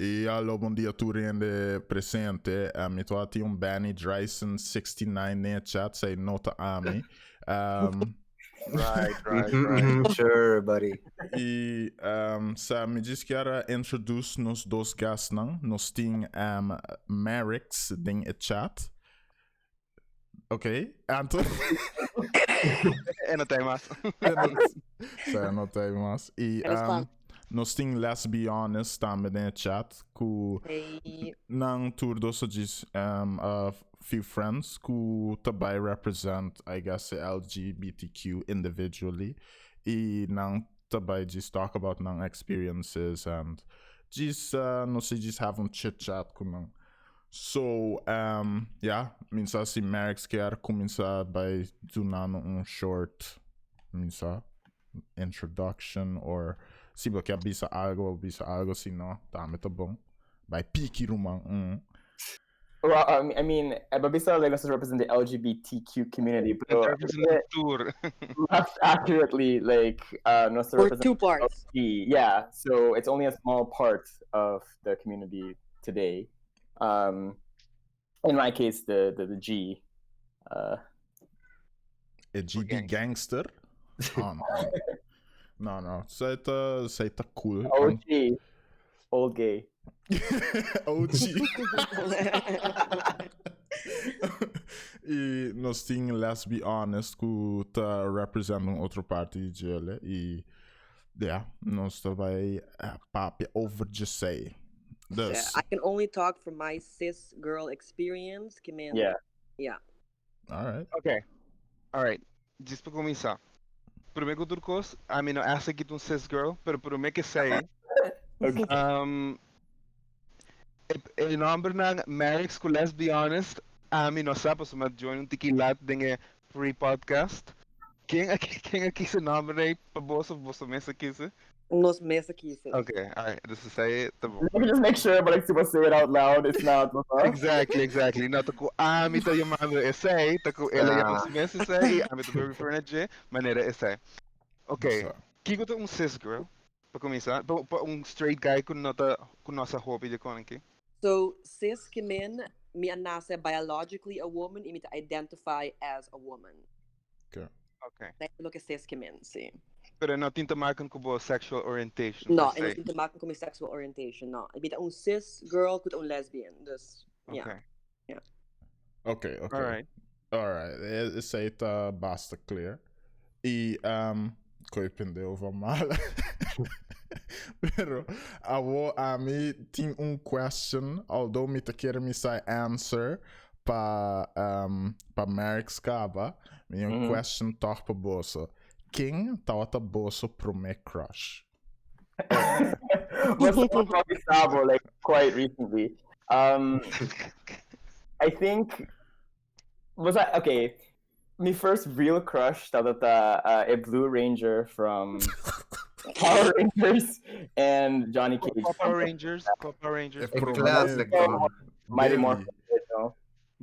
E allo bom dia tu rende presente. Mi trovo un Benny Dryson 69 nel chat, sei nota ami. Right. Sure, buddy. E sa me diz que era introduce nos dois guests não, nos ting Merrick's ding e chat. Ok, Anton. No temas. Sa anotei mas. E Eles falam. nos ting Let's Be Honest também no chat ku Hey, nang turdo so diz a few friends ku também represent I guess LGBTQ individually. E nang também just talk about nang experiences and just no sei just have chit chat ku nang. So yeah, minsa si Merrick's quer começar by donando short minsa introduction or se você quer bisa algo se não, tá bom. By piki rumang. Well, I mean, Babisa Lagos represent the LGBTQ community, but Tour. left accurately, like, Nostra for represents 2 parts. LGBT. Yeah, so it's only a small part of the community today. In my case, the G. A GB gangster? Oh, no. Zij te cool. OG. Old gay. OG. E nós tínhamos, let's be honest, que tá representando outra parte de gele. E, yeah, nós também papi over just say. Dus. I can only talk from my cis girl experience. Que man, Yeah. Alright. Okay. Alright. Just para começar. Primeiro que tudo, I mean, essa aqui é cis girl, pero primeiro que sei. Okay. El nombre ng Merrick's ko, let's be honest, não sabe se join tikilat dinge pre-podcast. Quem aqui se nome para você mesa aqui se? Nos mesa aqui. Okay, alright, this is say tá bom. Let me just make sure, but like, to say it out loud, it's not. Exactly. Não tá com tá chamando essay, tá com ela chamando mesa essay, tá referring a maneira essay. Okay. Kiko to cis girl. Para começar, para straight guy com nossa hobby de aqui. So, cis que man, me anase biologically a woman e me identify as a woman. Okay. Lo que cis que man, sim. Pero não tinta marcan com sexual orientation. No, e não tinta marcan com sexual orientation, no. E me cis girl com lesbian, dus, yeah. Okay. Yeah. Okay. Alright. Isso aí tá basta clear. E, coipendeu, vamos mal. Pero a mim tem question, although me te quero me sai answer pa Merrick's caba, me question toch pa boso. Quem tawata boso pro me crush? Was probably Sabo, like, quite recently. I think okay. My first real crush that a Blue Ranger from Power Rangers and Johnny Cage. Power Rangers. Classic. Mighty Morphin. No?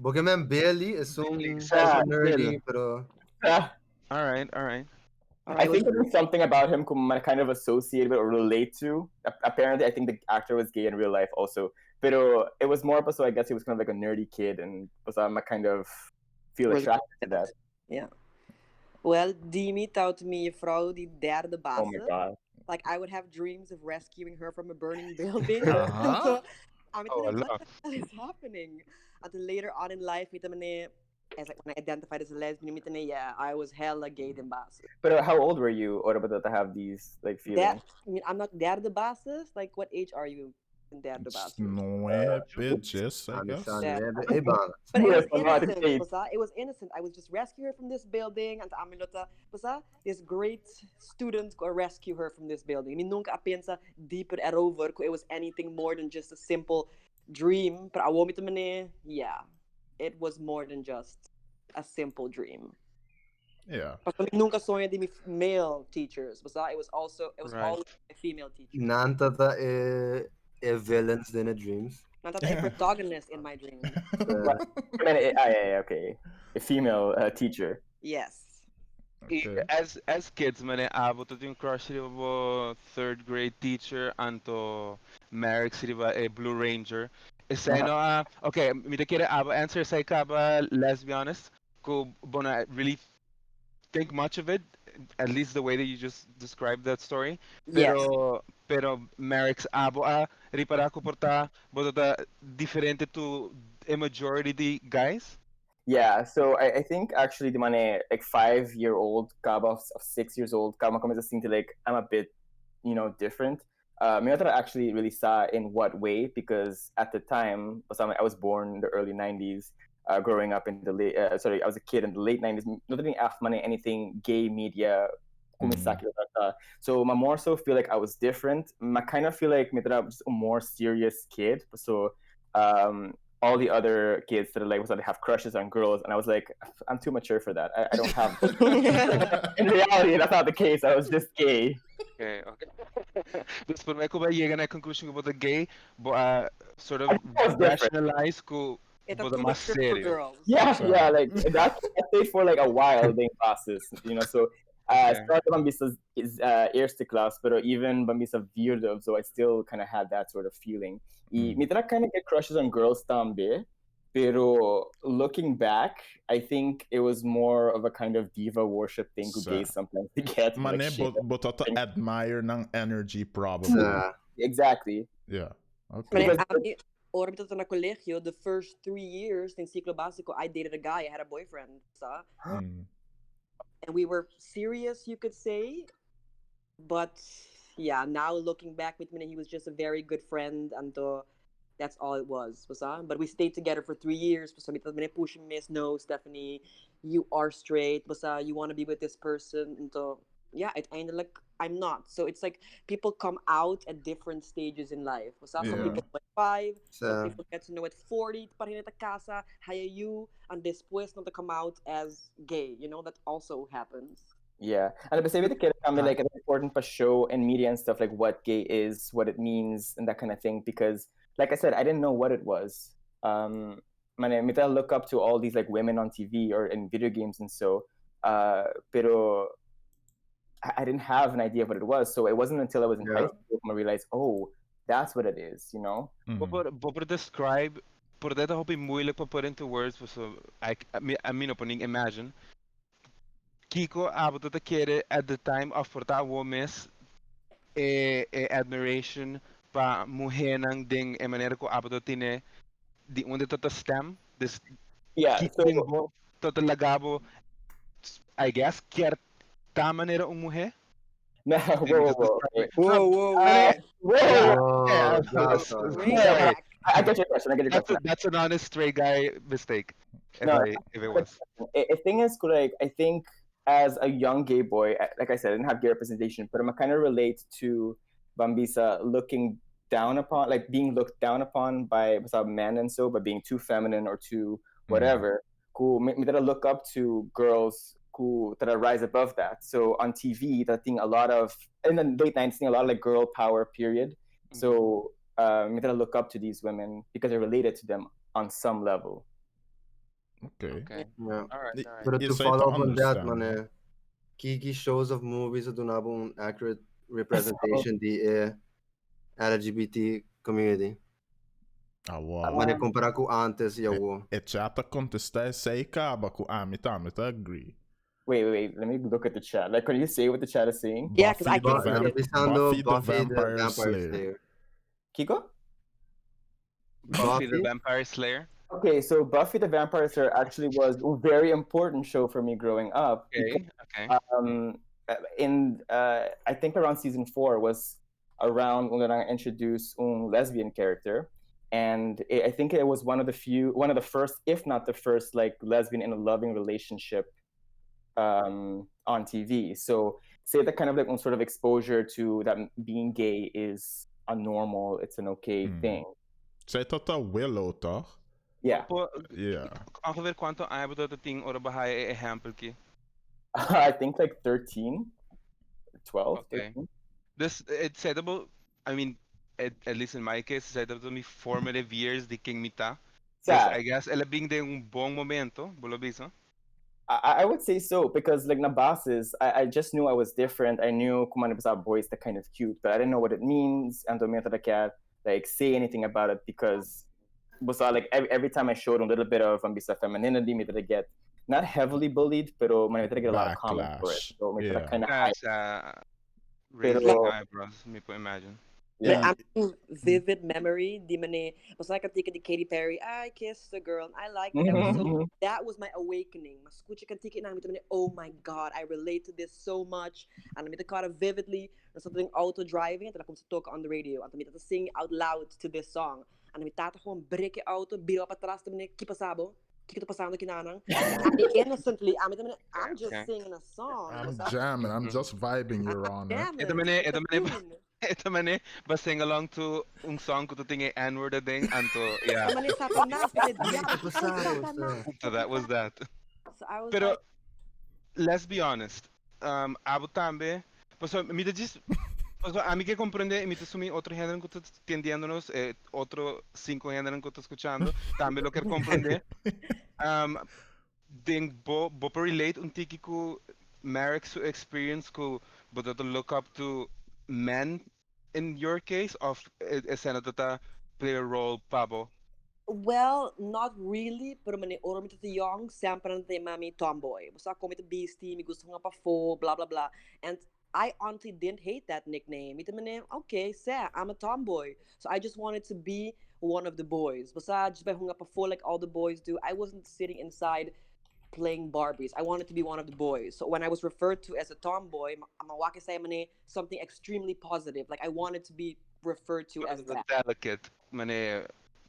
Boogeyman Bailey is so nerdy, pero... Alright. I think there's something about him I kind of associate with or relate to. Apparently, I think the actor was gay in real life also. Pero it was more so I guess he was kind of like a nerdy kid and I kind of feel attracted to that. Yeah. Well, Dimi taught me vrouw die derde basis. Oh my god. Like, I would have dreams of rescuing her from a burning building. Uh-huh. I mean, what is happening? And then later on in life, as like when I identified as a lesbian, yeah, I was hella gay in basis. But how old were you, or about to have these like feelings? I mean, I'm not derde basis. Like, what age are you in derde basis? No bitches, I guess. But it was innocent. It was innocent. I was just rescue her from this building, and this great student go rescue her from this building. I mean, nunca pensa deeper erover. It was anything more than just a simple dream. But yeah, it was more than just a simple dream. Yeah. But nunca sonhei de male teachers. It was always a female teacher. Nanta villains in a dreams. Not a protagonist in my dream. Okay. A female teacher. Yes. Okay. As kids, mane abo to yung crush of third grade teacher anto Merrick si diba Blue Ranger. Isa no okay, mi kira abo answer sa ka ba, let's be honest. Ko bona really think much of it, at least the way that you just described that story. Yes. Pero Merrick's abo ripara ko porta botota diferente to a majority the guys. Yeah, so I think actually the money like 5-year-old kaba of 6 years old kama comes to like I'm a bit different. Maybe I actually really saw in what way, because at the time I was born in the early 90s, growing up in the late I was a kid in the late 90s, nothing after anything gay media. So I more so feel like I was different. I kind of feel like I was a more serious kid. So all the other kids that are like they have crushes on girls, and I was like, I'm too mature for that. I don't have. In reality, that's not the case. I was just gay. Okay. Dus voor mij kom je naar conclusion about the gay, but sort of rationalize ko It's but too mas mature for serio. girls. Yeah, like that stayed for like a while being classes, so started Bambisa is eerste class, but even Bambisa vierde, so I still kind of had that sort of feeling. Me kind of get crushes on girls tambe, pero looking back, I think it was more of a kind of diva worship thing who gays sometimes to get. Mane, but to admire ng energy probably. Exactly. Yeah. Okay. Orbit na colegio, the first 3 years in ciclo básico, I dated a guy. I had a boyfriend, and we were serious, you could say. But yeah, now looking back with me, he was just a very good friend, and that's all it was. But we stayed together for 3 years. So push miss, no, Stephanie, you are straight. You want to be with this person, and yeah, it ended like I'm not. So it's like people come out at different stages in life. Some people at 5, some people get to know at 40, pa rin casa, haya you, and después not to come out as gay. That also happens. Yeah, and the same way like it's important for show and media and stuff like what gay is, what it means, and that kind of thing. Because, like I said, I didn't know what it was. I look up to all these like women on TV or in video games and so, pero I didn't have an idea of what it was. So it wasn't until I was in high school I realized, oh, that's what it is, But describe, por dito hope moeilijk pa put into words, so I mean opening imagine. Kiko abot the kid at the time of porta womes admiration pa mujer ng ding manera ko abot tine di onde tota stem this so tota lagabo, I guess ta manera mujer. No, whoa. I get your question. That's an honest straight guy mistake. If it was. The thing is, like, I think as a young gay boy, like I said, I didn't have gay representation, but I kind of relate to Bambisa looking down upon, like being looked down upon by men and so, by being too feminine or too whatever. Who me that I look up to girls that I rise above that. So on TV, that thing a lot of in the late 90s, a lot of like girl power period. So me that I look up to these women because I related to them on some level. Okay. Yeah. All right. But to follow up on that, man, key shows of movies that do not have an accurate representation the LGBT community. Wow. Mane compara com antes yawo. Chata contestar sei acaba com I agree. Wait. Let me look at the chat. Like, can you say what the chat is saying? Yeah, because I can't Buffy the Vampire Slayer. Kiko? Buffy the Vampire Slayer. Okay, so Buffy the Vampire Slayer actually was a very important show for me growing up. Okay. I think around season 4 was around when I introduced a lesbian character. And I think it was one of the first, if not the first, like lesbian in a loving relationship on TV. So say that kind of like sort of exposure to that being gay is a normal, it's an okay thing. Say tota Willow toch? Yeah. Ongeveer quanto ayaw ba ito ting ora bahay example ki? I think like 13, 12. Okay. 13. This it's said about. I mean, at least in my case, said about me formative years di king mita. I guess elabing de un bong momento, bolobiso. I would say so, because like nabases, I just knew I was different. I knew kumana basa boys that kind of cute, but I didn't know what it means. And like say anything about it because like every time I showed a little bit of femininity, me to get not heavily bullied, pero me to get a lot of comments for it. So me to kind of That's raising eyebrows, me po imagine. Yeah. I'm vivid memory. Di man basta I can think of the Katy Perry. I kissed a girl. I liked it. That was my awakening. Mas kuchi kan tiki na oh my god, I relate to this so much. And I caught it vividly. Na something auto driving. And I to talk on the radio. And I to sing out loud to this song. And I tata gewoon breken auto. Biro pa atrás. Kipa sabo. Kiko pasando kinanang. Innocently, I'm just singing a song. I'm jamming. I'm just vibing, Your Honor. Ito man ba sing along to un song ko to tingi N-word a ding anto yeah. So that was that. So I was Pero like, let's be honest. Abo tambe. So mi just a mí que comprende, imita sumi otro género que está entendiéndonos, otro 5 géneros que está escuchando, también lo que comprende. Ding bo po relate un tiki ko Marek su experience ko but to look up to men in your case of escena tata play a role pabo. Well, not really, pero mani oro mi tati young, sempre nante mami tomboy. Basta ako mi beastie, mi gusto nga pa fo, blah blah blah. And I honestly didn't hate that nickname. Ito man okay, sa I'm a tomboy. So I just wanted to be one of the boys. Basta just by hunga pa fo like all the boys do. I wasn't sitting inside playing Barbies. I wanted to be one of the boys. So when I was referred to as a tomboy, mawaki say mani something extremely positive. Like I wanted to be referred to as that. Delicate mani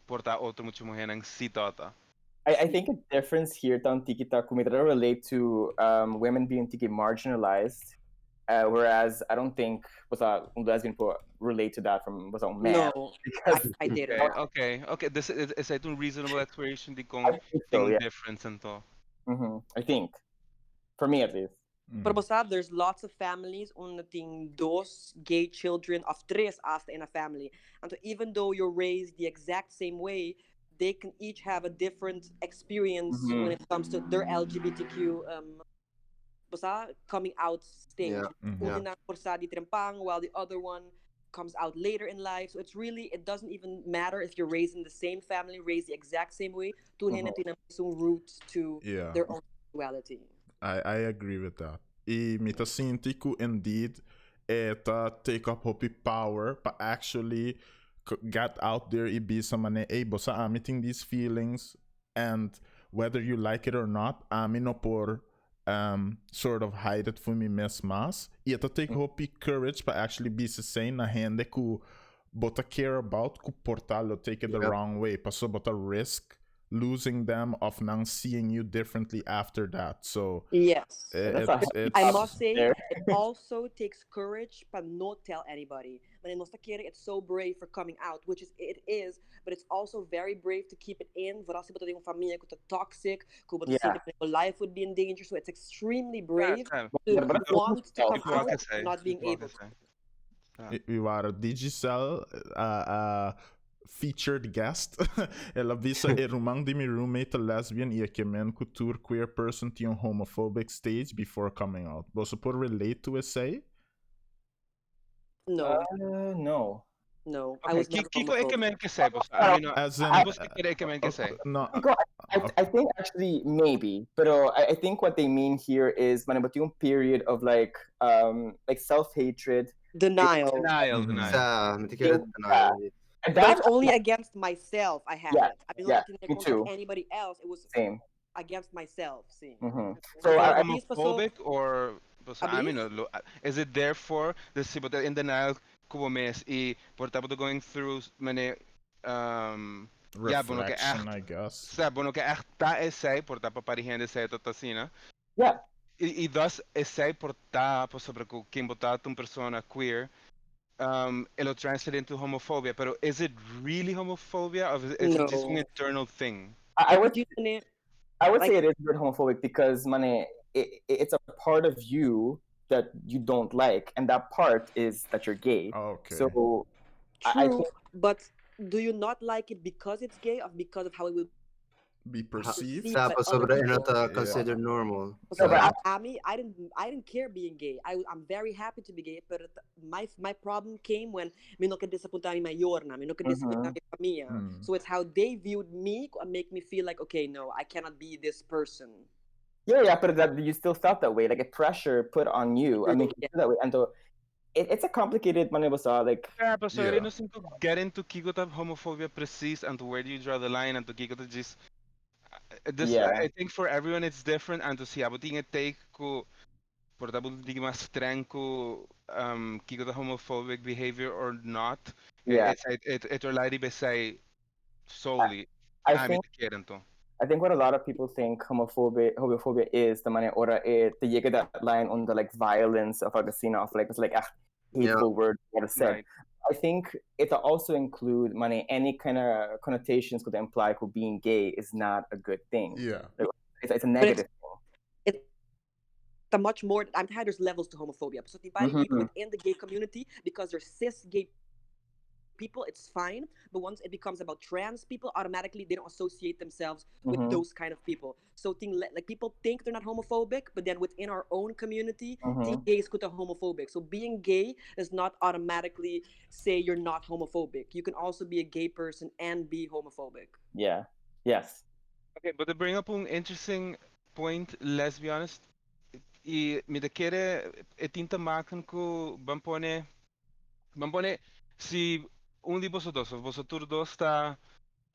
porta outro mucho mo henang sitota. I think a difference here tan tiki ta kumitra relate to women being tiki marginalized. Whereas I don't think was a lesbian relate to that from was a man. No, because I didn't. Okay. This is a reasonable explanation di kung difference into. I think, for me at least. Pero basta, there's lots of families ting dos gay children of tres hasta in a family. And so even though you're raised the exact same way, they can each have a different experience when it comes to their LGBTQ basta, coming out stage. While the other one comes out later in life. So it doesn't even matter if you're raised in the same family, raised the exact same way, roots to their own sexuality. I agree with that. E me ta sinti ku indeed ta take up hopi power pa actually get out there e be somane bosa admitting these feelings, and whether you like it or not, no por sort of hide it for me mas. E ta take hopi courage pa actually be saying na hende ku bota care about ku portalo take it the wrong way. Paso bota risk losing them of nang seeing you differently after that. So yes, I must say it also takes courage but not tell anybody. But it's so brave for coming out, which is it is, but it's also very brave to keep it in. Toxic, life would be in danger. So it's extremely brave to want to come out and not being able to. We were Digicel featured guest. Ela visa erumang di mi roommate a lesbian e kemen couture queer person ti un homophobic stage before coming out. Você pode relate to essay? No. No. No. Okay. I was Kiko ekemen ke say, boss. As in, ekemen ke say. No. I think actually maybe, but I think what they mean here is yung period of like self-hatred, denial. But it's only against myself I had it. I mean, me too. Anybody else, it was same against myself. See. So homophobic or I mean, is it therefore the sibota in denial kubomes e portabo going through many reflection, I guess. Sa bono que ta essay portapa parihende essay totasina. Yeah. E thus essay porta po sobre quem botar uma persona queer. It'll translate into homophobia, but is it really homophobia or is it just an internal thing? I would say it is a bit homophobic because it's a part of you that you don't like, and that part is that you're gay. Okay. So true, but do you not like it because it's gay or because of how it will be perceived. Tapos sobra inata considered normal. So like Ami, I didn't care being gay. I'm very happy to be gay, but my problem came when me no ka desapunta mi mayor na, me no ka desapunta mi pamilya. So it's how they viewed me and make me feel like, okay, no, I cannot be this person. Yeah, but that you still felt that way, like a pressure put on you. I mean, that way, and so it's a complicated manibasa, like. Yeah, but so I don't get into Kikota homophobia precise and where do you draw the line and to Kikota just. I think for everyone it's different and to see about it take ko portable di mas strength ko Kikota homophobic behavior or not. Yeah. It relied by say solely. I think what a lot of people think homophobia is the money or it the that line on the like violence of a scene of like it's like hateful word what is said. Right. I think it also include money any kind of connotations could imply could being gay is not a good thing. Yeah, it's a negative thing. It's a much more. I'm tired. There's levels to homophobia. So within the gay community, because they're cis gay people, it's fine. But once it becomes about trans people, automatically they don't associate themselves with those kind of people. So like people think they're not homophobic, but then within our own community, think gays could be homophobic. So being gay does not automatically say you're not homophobic. You can also be a gay person and be homophobic. Yeah. Yes. Okay, but to bring up an interesting point, let's be honest. Me da kere tinta maken ko bampone si un di boso dos, boso tur dos ta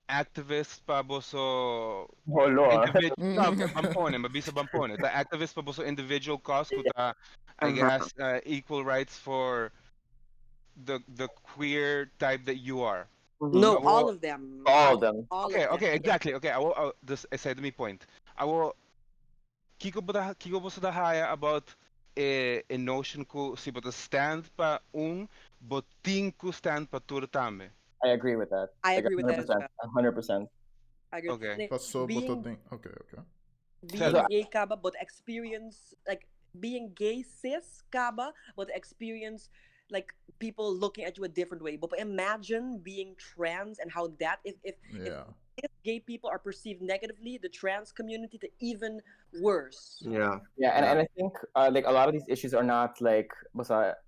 activist pa boso individual bampone, mabisa bampone. Ta activist pa boso individual cause kuta I guess equal rights for the queer type that you are. No, all of them. All of them. Okay, exactly. Okay, I will this I said my point. I will Kiko boso da haya about a notion ko si bota stand pa boting ko stand pa turtame. I agree with that. I agree with that as well. 100%. I agree. Okay. Being gay kaba, but experience like being gay cis kaba, but experience like people looking at you a different way. But imagine being trans and how that if gay people are perceived negatively, the trans community to even worse. And I think like a lot of these issues are not like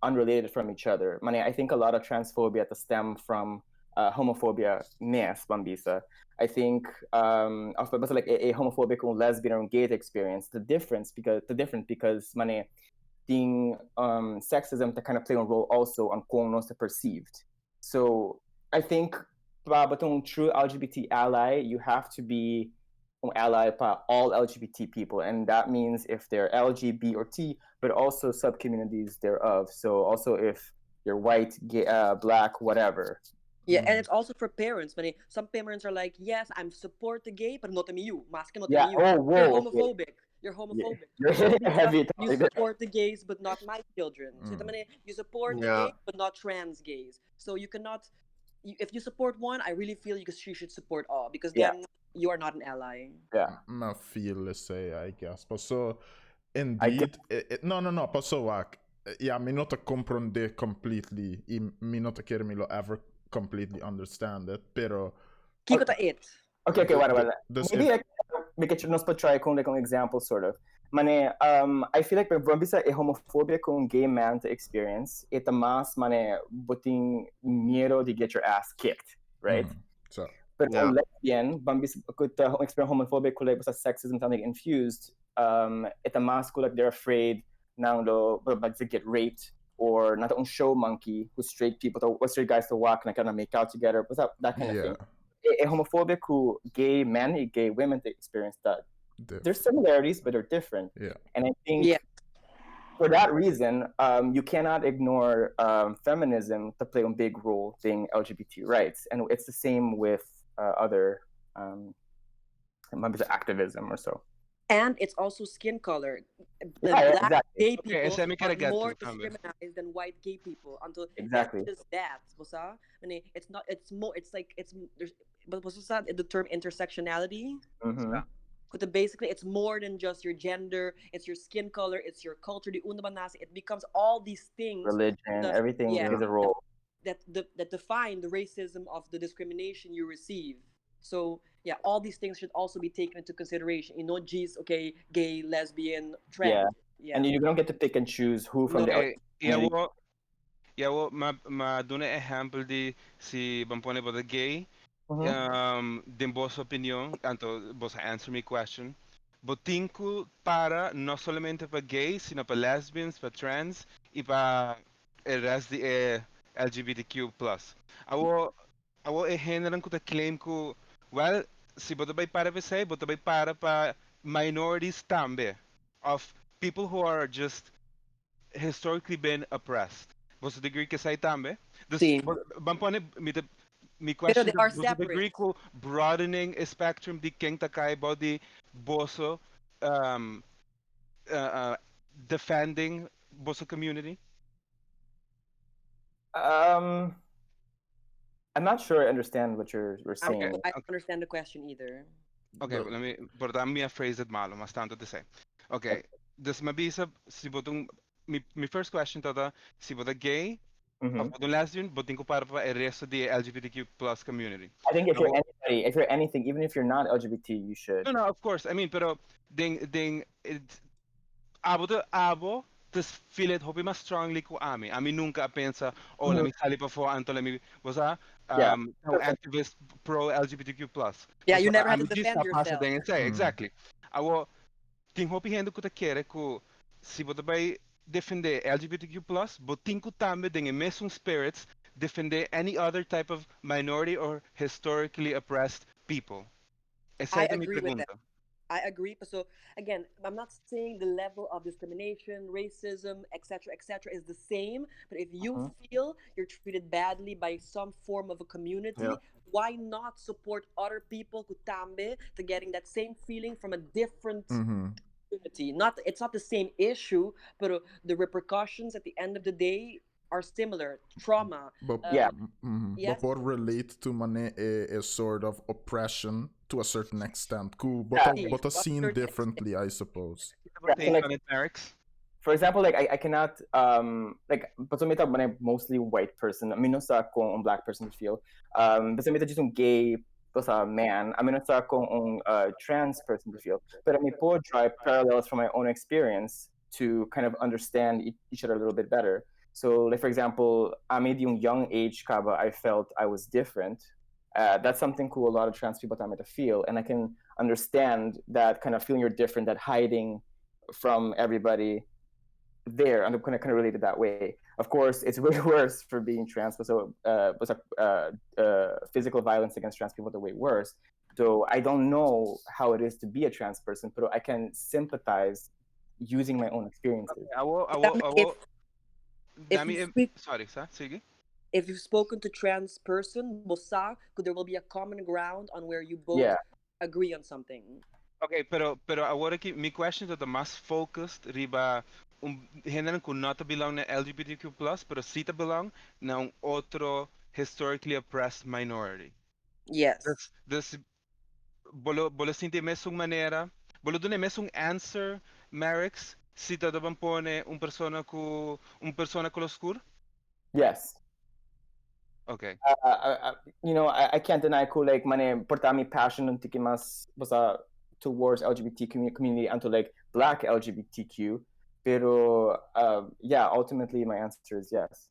unrelated from each other. I think a lot of transphobia to stem from homophobia nes bambisa. I think like a homophobic or lesbian or gay experience the difference because being sexism to kind of play a role also on kung nos perceived. So I think but a true LGBT ally, you have to be an ally for all LGBT people, and that means if they're LGBT or T, but also sub-communities thereof. So also if you're white, gay, black, whatever. Yeah, and it's also for parents. Some parents are like, yes, I'm support the gay, but not me you. Mask not me you. You're homophobic. Okay. You're homophobic. You're heavy. You support the gays, but not my children. So you support the gays, but not trans gays. So you cannot. If you support one, I really feel you should support all because then you are not an ally. Yeah, I feel let's say I guess, but so indeed, no. But so me not to comprende completely. Me not to care me lo ever completely understand it, pero. Kiko ta it. Okay, wala. Maybe we can nos try kung like an example sort of. I feel like when bisa a homophobia kung gay man to experience, it mas buting miedo to get your ass kicked, right? But lesbian, bambis could experience homophobia kung like sexism something infused, it mas kung like they're afraid nang to get raped or not on show monkey who straight guys to walk and kind of make out together, but that kind of thing. A homophobic who gay men, gay women to experience that. There's similarities, but they're different. And I think for that reason, you cannot ignore feminism to play a big role in LGBT rights. And it's the same with other activism or so. And it's also skin color. Black gay people are more discriminated than white gay people. Until just that, it's not. It's more. It's like there's. But what's that? The term intersectionality. But basically, it's more than just your gender. It's your skin color. It's your culture. It becomes all these things. Religion, everything plays a role. That define the racism of the discrimination you receive. So yeah, all these things should also be taken into consideration. Not just okay, gay, lesbian, Yeah. trans. Yeah. And you don't get to pick and choose who from the No. Okay, LGBT community. ma dune exemplo di si bampone boda gay, Mhm. din bossa opinião, anto bossa answer me question. Botinco para não somente para gays, sino para lesbians, para trans e para o resto de LGBTQ+. Awo e generan ko ta claim ko, well, si boto bay para você, boto bay para minorities tambe of people who are just historically been oppressed. Was the Greek say tambe? This See. bampone mi Pero question they are was the separate. Greek ko broadening a spectrum di keng takay body boso um uh, uh, defending boso community. I'm not sure I understand what you're saying. I don't understand the question either. Okay, let me. But I'm me phrase it malo, mas tanto to say. Okay, this mabisa si botong mi first question tada si bota gay of botong lesbian boting ko para pa el resto de LGBTQ plus community. I think if you're anybody, if you're anything, even if you're not LGBT, you should. No, of course. I mean, pero ding abo this feel it hopi mas strongly ko ami. Ami nunca pensa, oh, let me sali pa for anto let me was Yeah. activist pro LGBTQ plus. Yeah, you never have to Ami defend yourself. say exactly. Awo ting hopi hendo ko ta kere ko si bota bay defender LGBTQ plus, boting ko tambe ding mesong spirits defender any other type of minority or historically oppressed people. Esa I es mi agree with that. pregunta. I agree. So again, I'm not saying the level of discrimination, racism, etc., is the same. But if you feel you're treated badly by some form of a community, why not support other people kutambe to getting that same feeling from a different community? It's not the same issue, but the repercussions at the end of the day are similar. Trauma. But Yes. but relate to money a sort of oppression to a certain extent. Cool, but seen differently, I suppose. Yeah, so like, for example, like I cannot like but so meta mostly white person. I mean no sa kung black person feel. But so meta just gay a man. I mean no sa kung trans person feel. But I mean po draw parallels from my own experience to kind of understand each other a little bit better. So like for example, I made yung young age kaba I felt I was different. That's something cool a lot of trans people to feel, and I can understand that kind of feeling you're different, that hiding from everybody there. I'm going to kind of relate it that way. Of course, it's way worse for being trans, so physical violence against trans people is way worse. So I don't know how it is to be a trans person, but I can sympathize using my own experiences. Sorry, sir. Sige. If you've spoken to trans person, there will be a common ground on where you both agree on something. Okay, pero agora que mi question is the mas focused riba general kung not belong na LGBTQ+, pero si belong na otro historically oppressed minority. Yes. Das bolo sinti mesong manera, bolo dune mesong answer, Marix, si tadabang pone un persona ko oscuro? Yes. Okay. You know, I can't deny ko like mane portami passion ng tikimas basta towards LGBT community and to like black LGBTQ. Pero yeah, ultimately my answer is yes.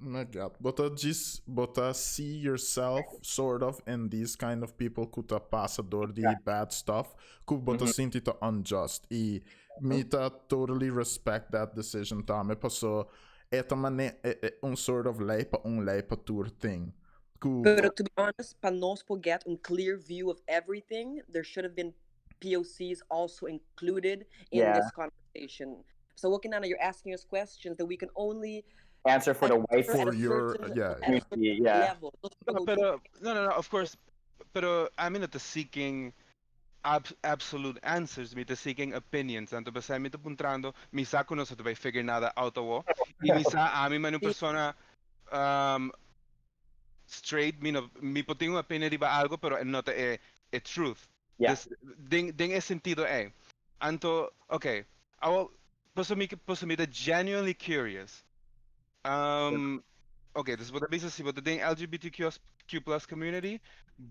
My God, but see yourself sort of in these kind of people kuta pasador the bad stuff, but sinti to unjust. Me totally respect that decision. Tame paso etamane sort of leipa tour thing. But to be honest, para nós get a clear view of everything, there should have been POCs also included in this conversation. So looking at it, you're asking us questions that we can only answer for the white for your level. No, of course. Pero I mean, the seeking absolute answers, me seeking opinions. Tanto basta me puntrando, mi sa ko no sa to figure nada out of y mi sa ami man persona straight, mi puting opinion di ba algo pero not a truth. Yeah. Ding es sentido Anto, okay. Awo, posumita genuinely curious. okay, this is what the business is, but the LGBTQ plus community,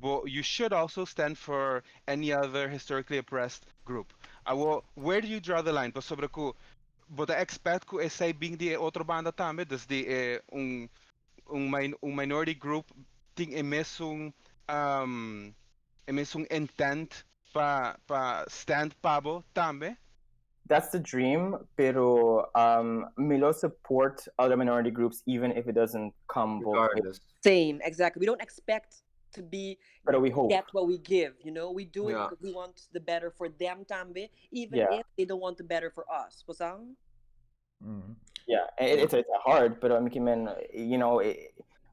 but you should also stand for any other historically oppressed group. Where do you draw the line? Pues sobre ku, but I expect ku essa being the outro banda também, das de um minority group ting emissung intent pa stand pabo também. That's the dream, pero Milo support other minority groups even if it doesn't come regardless. Same, exactly. We don't expect to be but we hope get what we give, you know. We do it because we want the better for them tambe, even if they don't want the better for us. Pasang? Yeah, it's hard, but you know,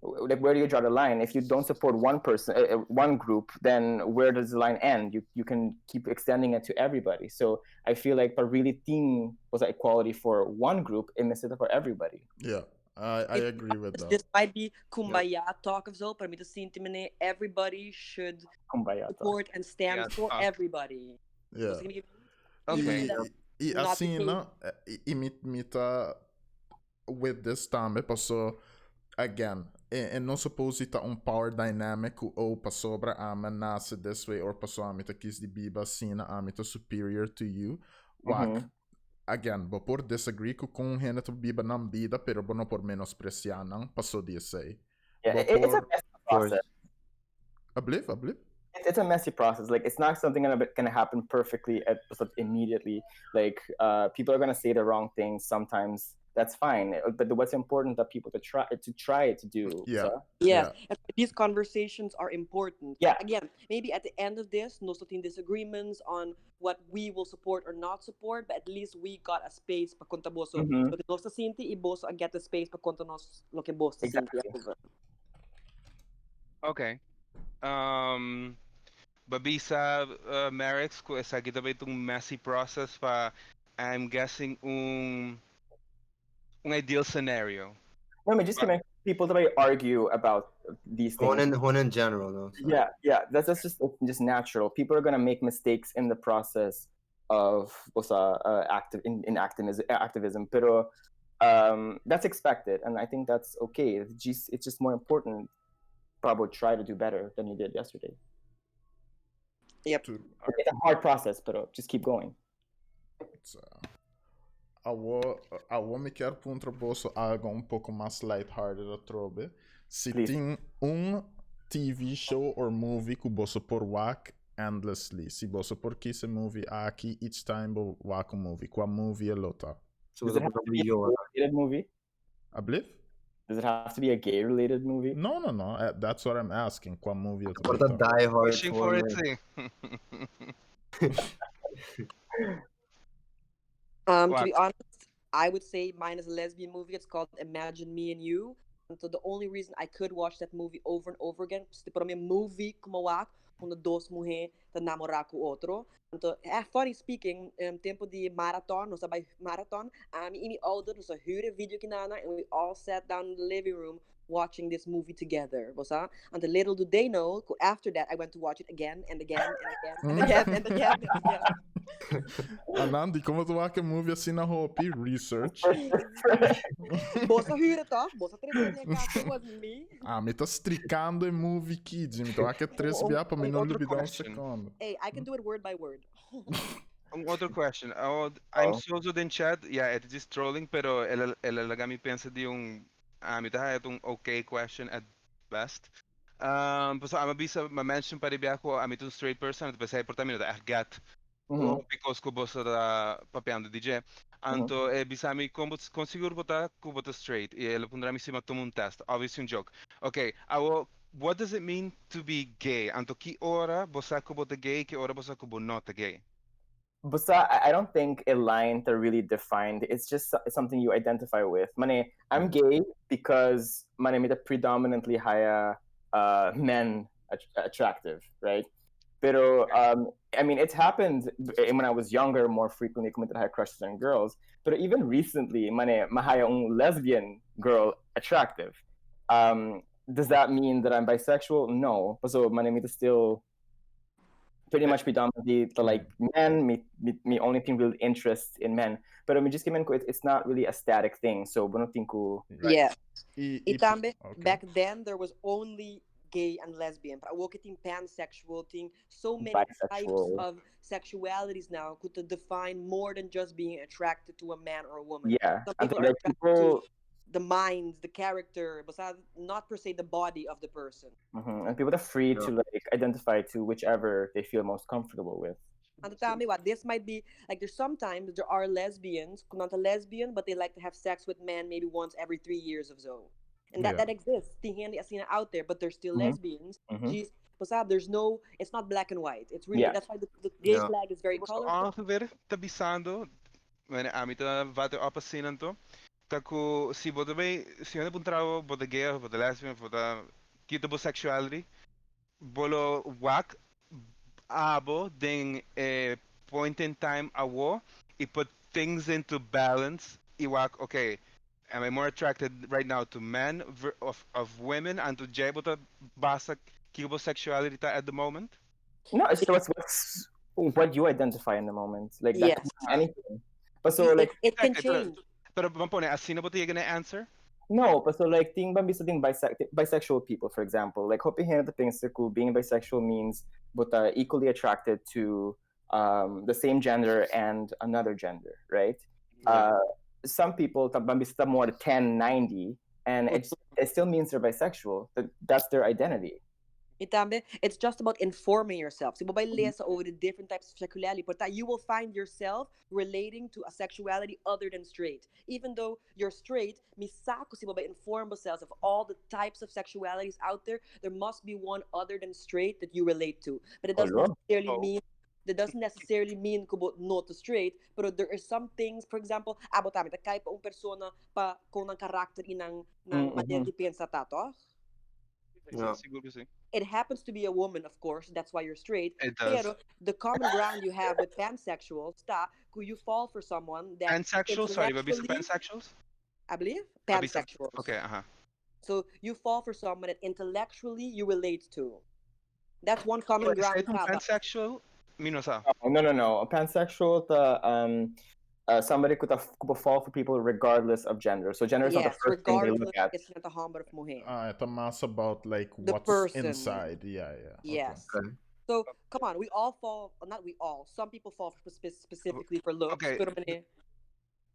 like where do you draw the line? If you don't support one person, one group, then where does the line end? You can keep extending it to everybody. So I feel like, but really, team was equality for one group, and miss it for everybody. Yeah, I agree with that. This might be kumbaya talk of zo, para me to see everybody should support and stand for everybody. Yeah. Okay. E assim, não, imita with this time, passou again. E não suppose tá power dynamic ou passou para nasce this way or passou amita quis de biba assim na amita superior to you. Wak. Again, bo por disagree com gente to biba nam bida, pero bo não por menospreciar não, passou de say. Yeah, it's a process. Abliv. It's a messy process. Like, it's not something gonna happen perfectly immediately. Like, people are gonna say the wrong things sometimes. That's fine. But what's important that people to try to do. Yeah. So? Yes. Yeah. These conversations are important. Yeah. Again, maybe at the end of this, no certain disagreements on what we will support or not support, but at least we got a space pa konta boso. So the nosa sinti iboso get the space pa konta nos lo que boso sinti. Okay. Babisa Merix, ko esa kita ba itong messy process pa, I'm guessing un ideal scenario. No, I mean, just to make people to argue about these things. One in general, no. So. Yeah. That's just natural. People are gonna make mistakes in the process of activism. Pero that's expected, and I think that's okay. It's just more important. Probably try to do better than you did yesterday. Yep. It's a hard process, but just keep going. Eu me quero para bolso algo pouco mais lighthearted a trobe. Se tem TV show or movie que você por watch endlessly. Se você por que esse movie aqui each time bo watch movie. Qual movie é lota? So does it have to be a gay-related movie? I believe. Does it have to be a gay-related movie? No. That's what I'm asking. Qual movie? What a Die Hard. Wishing for it, see. To be honest, I would say mine is a lesbian movie. It's called Imagine Me and You. And so the only reason I could watch that movie over and over again is para mim movie kumawak quando dos mulheres ta namorar com outro. Então, funny speaking, tempo de marathon, nós sabemos marathon, imi older, nós huurde video kinana, and we all sat down in the living room watching this movie together, bosa. And little do they know, after that I went to watch it again and again and again and again and again. Anandi, como tu watch a movie assim na roupa? Research. Bosa huurde toch? Bosa três it wasn't me. Me tá stricando a movie kids, me tô aqui três via para me não duvidar segundo. Hey, I can do it word by word. Other question. I'm so in chat. Yeah, it is trolling, pero ela lagami pensa de é okay question at best. So amabisa ma-mention pa ribi ako amitong straight person at basta por tamino da gat. Because ko bosa da papiando DJ. Anto bisami consiguro bota ko bota straight. E ela pundra mi sima tomon test. Obviously un joke. Okay, what does it mean to be gay? Anto ki ora bosa ko bota gay, ki ora bosa ko not gay? But I don't think a line to really defined. It's just something you identify with. Mane, I'm gay because mane mita predominantly higher men attractive, right? Pero I mean, it's happened when I was younger more frequently. Committed high crushes on girls, but even recently, mane mahaya lesbian girl attractive. Does that mean that I'm bisexual? No. So mane mita still. Pretty much predominantly like men, me only think real interest in men. But I mean, just given it's not really a static thing. So, Yeah. Itambe, back then there was only gay and lesbian. But woke it pansexual thing. So many types of sexualities now could define more than just being attracted to a man or a woman. Yeah. Some people are attracted to the minds, the character, but not per se the body of the person. And people are free to like identify to whichever they feel most comfortable with. And to tell me what this might be like, there's sometimes there are lesbians, not a lesbian, but they like to have sex with men maybe once every 3 years of so. And that exists. Tingnan asina out there, but they're still lesbians. Geez, there's no, it's not black and white. It's really that's why the gay flag is very colorful. Aangewerkt tabisando, wanneer amita wat opasinan to, taku si bodo bay si ano puntrawo bodo gay bodo lesbian bodo kita bo sexuality, bolo wak abo ding point in time awo, I put things into balance. Iwak okay. Am I more attracted right now to men of women and to jebota basa kibo sexuality at the moment? No, it's just what you identify in the moment. Like that can be anything. But so like it can change. Pero mampone, asino ba tayo gonna answer? No, but so like ting bambisa ting bisexual people, for example, like hoping the things that being bisexual means but equally attracted to the same gender and another gender, right? Some people bambisa more 10-90 and it still means they're bisexual. That's their identity. It's just about informing yourself. So, over the different types of sexuality, but that you will find yourself relating to a sexuality other than straight. Even though you're straight, misako si inform yourselves of all the types of sexualities out there. There must be one other than straight that you relate to. But it doesn't necessarily mean no to straight, but there are some things, for example, abotami ta kay pa un persona pa kung ng karakter inang madedipensa tato. It happens to be a woman, of course. That's why you're straight. It does. Pero the common ground you have with pansexuals, could you fall for someone that pansexual? Sorry, but pansexuals? I believe pansexuals. Okay, So you fall for someone that intellectually you relate to. That's one common ground. Pansexual? Minosa. No. A pansexual, somebody could fall for people regardless of gender. So gender is not the first thing they look at. It's not a humble of mujer. It's a mass about like the what's person. Inside. Yeah. Yes. Okay. So come on, we all fall. Not we all. Some people fall specifically for looks. Okay.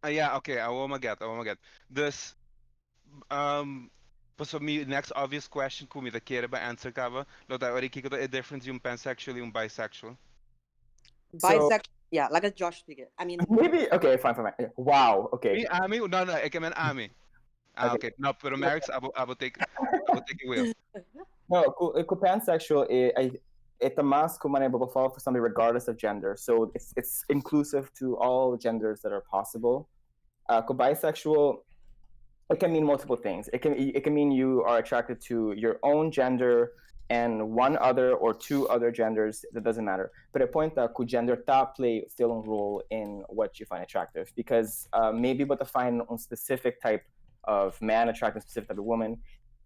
Yeah. Okay. I won't get. This. So my next obvious question, kung may kaya ba answer ka ba? Lo tayo ori kiko a difference yung pansexual yung bisexual. Bisexual. Yeah, like a Josh figure. I mean, maybe okay, fine. Wow, okay. Me, Ami, no, I can mean Ami. Okay, no, pero Marix, I will take it with. No, pansexual, it's a mask who man fall for somebody regardless of gender. So it's inclusive to all genders that are possible. Bisexual, it can mean multiple things. It can mean you are attracted to your own gender and one other or two other genders, that doesn't matter. But a point that could gender play still a role in what you find attractive, because maybe but to find a specific type of man attracting a specific type of woman,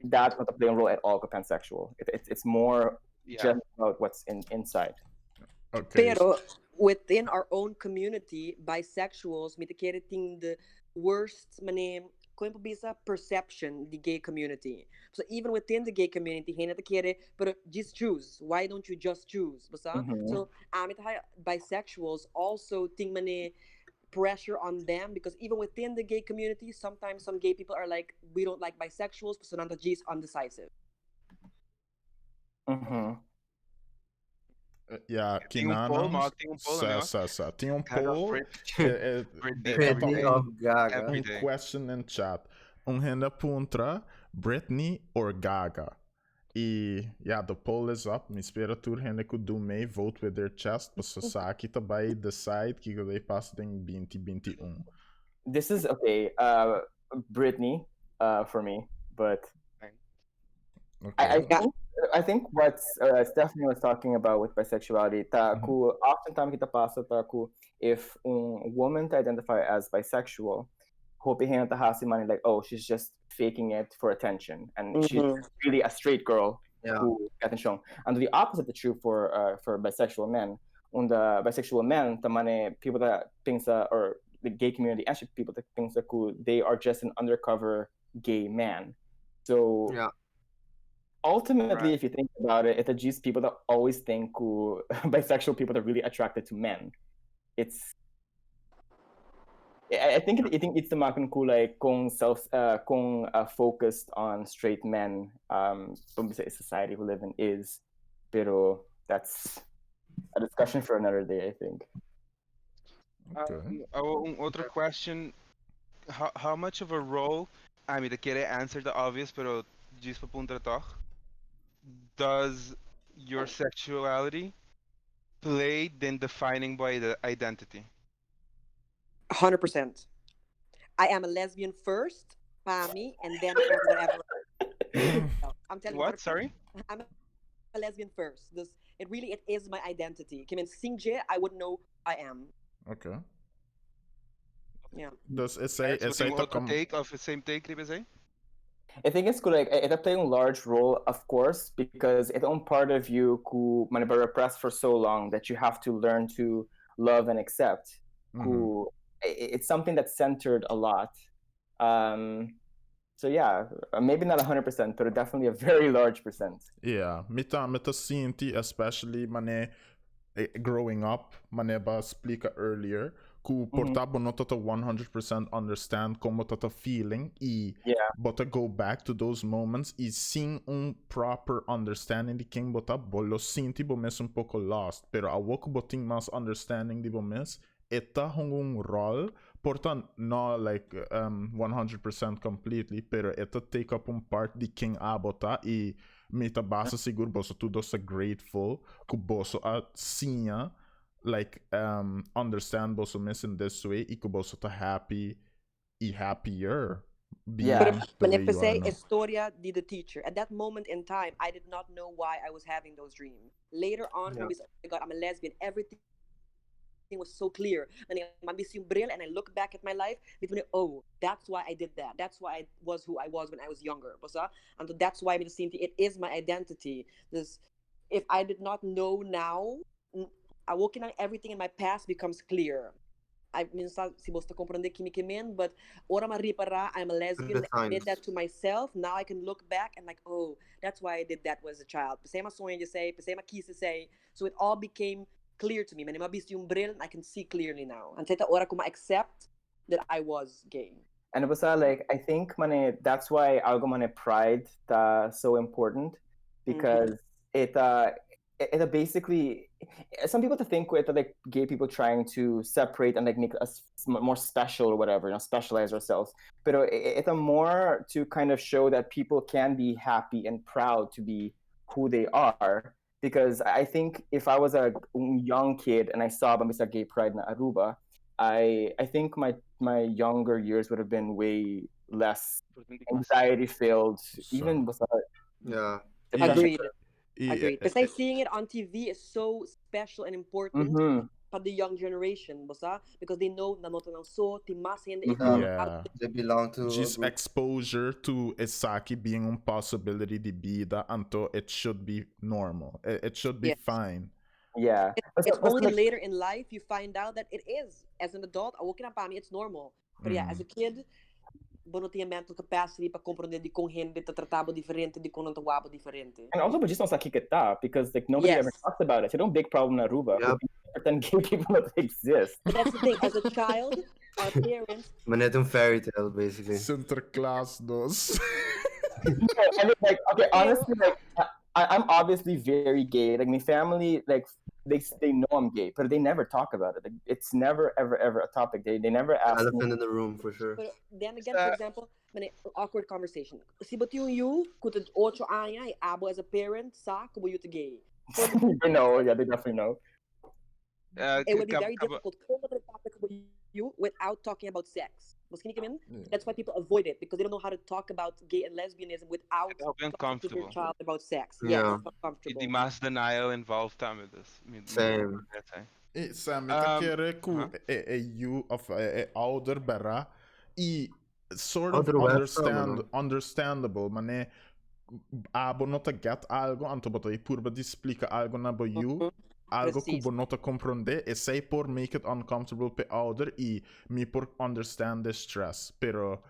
that's not to play a role at all with pansexual. It's more just about what's inside. Okay. Pero within our own community, bisexuals, mitikereting the worst manim perception the gay community. So even within the gay community, but just choose. Why don't you just choose? So bisexuals also think pressure on them, because even within the gay community, sometimes some gay people are like, we don't like bisexuals, so nanta G is undecisive. Yeah, Kinana. Tinha poll. Question in chat. Henda puntra, Britney or Gaga? The poll is up. Me espera tur henda could do may vote with their chest, but Sasaki tabai decide que they pass in 2021. This is okay. Britney, for me, but okay. I think what Stephanie was talking about with bisexuality, oftentimes kita pasa if a woman to identify as bisexual, hoping to have money like, oh, she's just faking it for attention, and she's really a straight girl who got shown. And the opposite is true for bisexual men. And the bisexual men, the money people that think or the gay community, actually people that think that they are just an undercover gay man. So yeah. ultimately, Right. if you think about it, it's just people that always think bisexual people are really attracted to men. I think it's the makon ko like kung focused on straight men society we live in is, pero that's a discussion for another day, I think. Okay. Other question: how much of a role? I mean, the quiere answer the obvious, pero just pa punta toch, does your sexuality play in defining by the identity? 100%. I am a lesbian first, Pami, and then whatever. I'm telling you, What? 100%. Sorry. I'm a lesbian first. It is my identity. Kim and Singje, I would know I am. Okay. Yeah. Dus is Guys, zij wat tem te outro com... take of the same take, riba say? I think it's good. Like it play a large role, of course, because it's own part of you who might be repressed for so long that you have to learn to love and accept. Who it's something that's centered a lot. So yeah, maybe not 100%, but definitely a very large percent. Yeah, mita sinti especially mane growing up, mane ba explica earlier, ku portabo no toto 100% understand como toto feeling e but to go back to those moments e sin proper understanding de quem bota bolo sinti bo mes pouco lost, pero a woku boting mas understanding de bo mes eta hung rol portan no like 100% completely, pero eta take up part de quem abota e meta basa seguro boso tudo sa grateful ku boso a sinha like understand boso miss in this way e ku boso ta happy e happier being the way you are now. Historia did the teacher. At that moment in time, I did not know why I was having those dreams. Later on, when we said, oh my God, I'm a lesbian, everything was so clear. And and I look back at my life, oh, that's why I did that. That's why I was who I was when I was younger. And that's why it is my identity. If I did not know now, I walking on everything in my past becomes clear. I mean, si basta compreender quimicamente, but ora maripara, I'm a lesbian. I did that to myself. Now I can look back and like, oh, that's why I did that as a child. Pasema sonho de say, pasema quis say. So it all became clear to me. Manima bisti bril, I can see clearly now. And teta ora kuma accept that I was gay. And it was like I think that's why algo pride so important because it basically some people to think with like gay people trying to separate and like make us more special or whatever, specialize ourselves. But it's a more to kind of show that people can be happy and proud to be who they are. Because I think if I was a young kid and I saw Bambisa Gay Pride na Aruba, I think my younger years would have been way less anxiety filled. Even with Agreed. Agreed. Because seeing it on TV is so special and important for the young generation, because they know na so they belong to just exposure to Isaki being a possibility de vida, until it should be normal. It should be fine. Yeah. It's only later in life you find out that it is. As an adult, it's normal. But yeah, as a kid, não tinha mental capacity para compreender de com gente tratava diferente de com não tratava diferente. And also, but just don't kick it up because like nobody ever talks about it. It's a big problem in Aruba. Pretend gay people don't exist. But that's the thing. As a child, our parents. Manet fairy tale basically. Sinterklaas dos. And it's like okay, honestly, like I'm obviously very gay. Like my family, like they know I'm gay, but they never talk about it. Like, it's never ever a topic. They never ask. Elephant in the room for sure. But then again, for example, awkward conversation. Si ba't you kung 8 anya abo as a parent sa kubo you to gay. They know, yeah, they definitely know. It would be very difficult to topic with you without talking about sex. That's why people avoid it because they don't know how to talk about gay and lesbianism without talking to their child about sex. Yeah, it's uncomfortable. The mass denial involved with this. Same. Sam, kere ku you of ouder bera e sort of understandable, mane abo nota get algo anto bota e purba di explica algo na bo you. Algo que nota compreender e sei por make it uncomfortable pe ouder e me por understand the stress, pero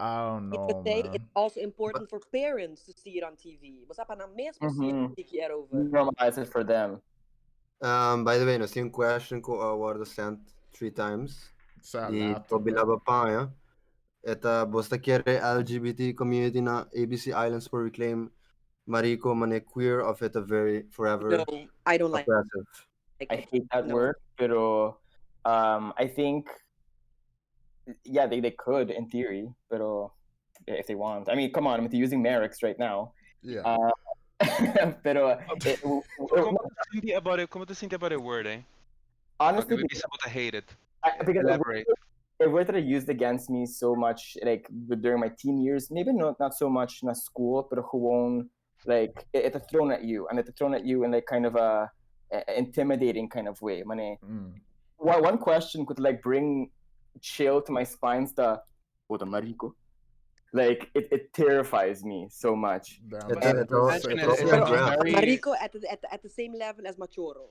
I don't know, say man. it's also important for parents to see it on TV. Basta pa na mesmo siya over. Normalize it for them. By the way, no, same question ko was sent 3 times. Di to bilaba pa ya. Eta bosta kere LGBT community na ABC Islands for Reclaim Mariko mane queer of it a very forever. No, I don't like oppressive. I hate that word, pero I think yeah, they could in theory, pero if they want. I mean, come on, I'm using Merrick's right now. Yeah. Pero ¿Cómo te sientes about a word, eh? honestly, Maybe someone to hate it. because Elaborate. a word that I used against me so much, like during my teen years, maybe not so much in school, but who like it's thrown at you, and it's thrown at you in like kind of a intimidating kind of way. One question could like bring chill to my spine. Marico. Like it terrifies me so much. Marico at the same level as machoro.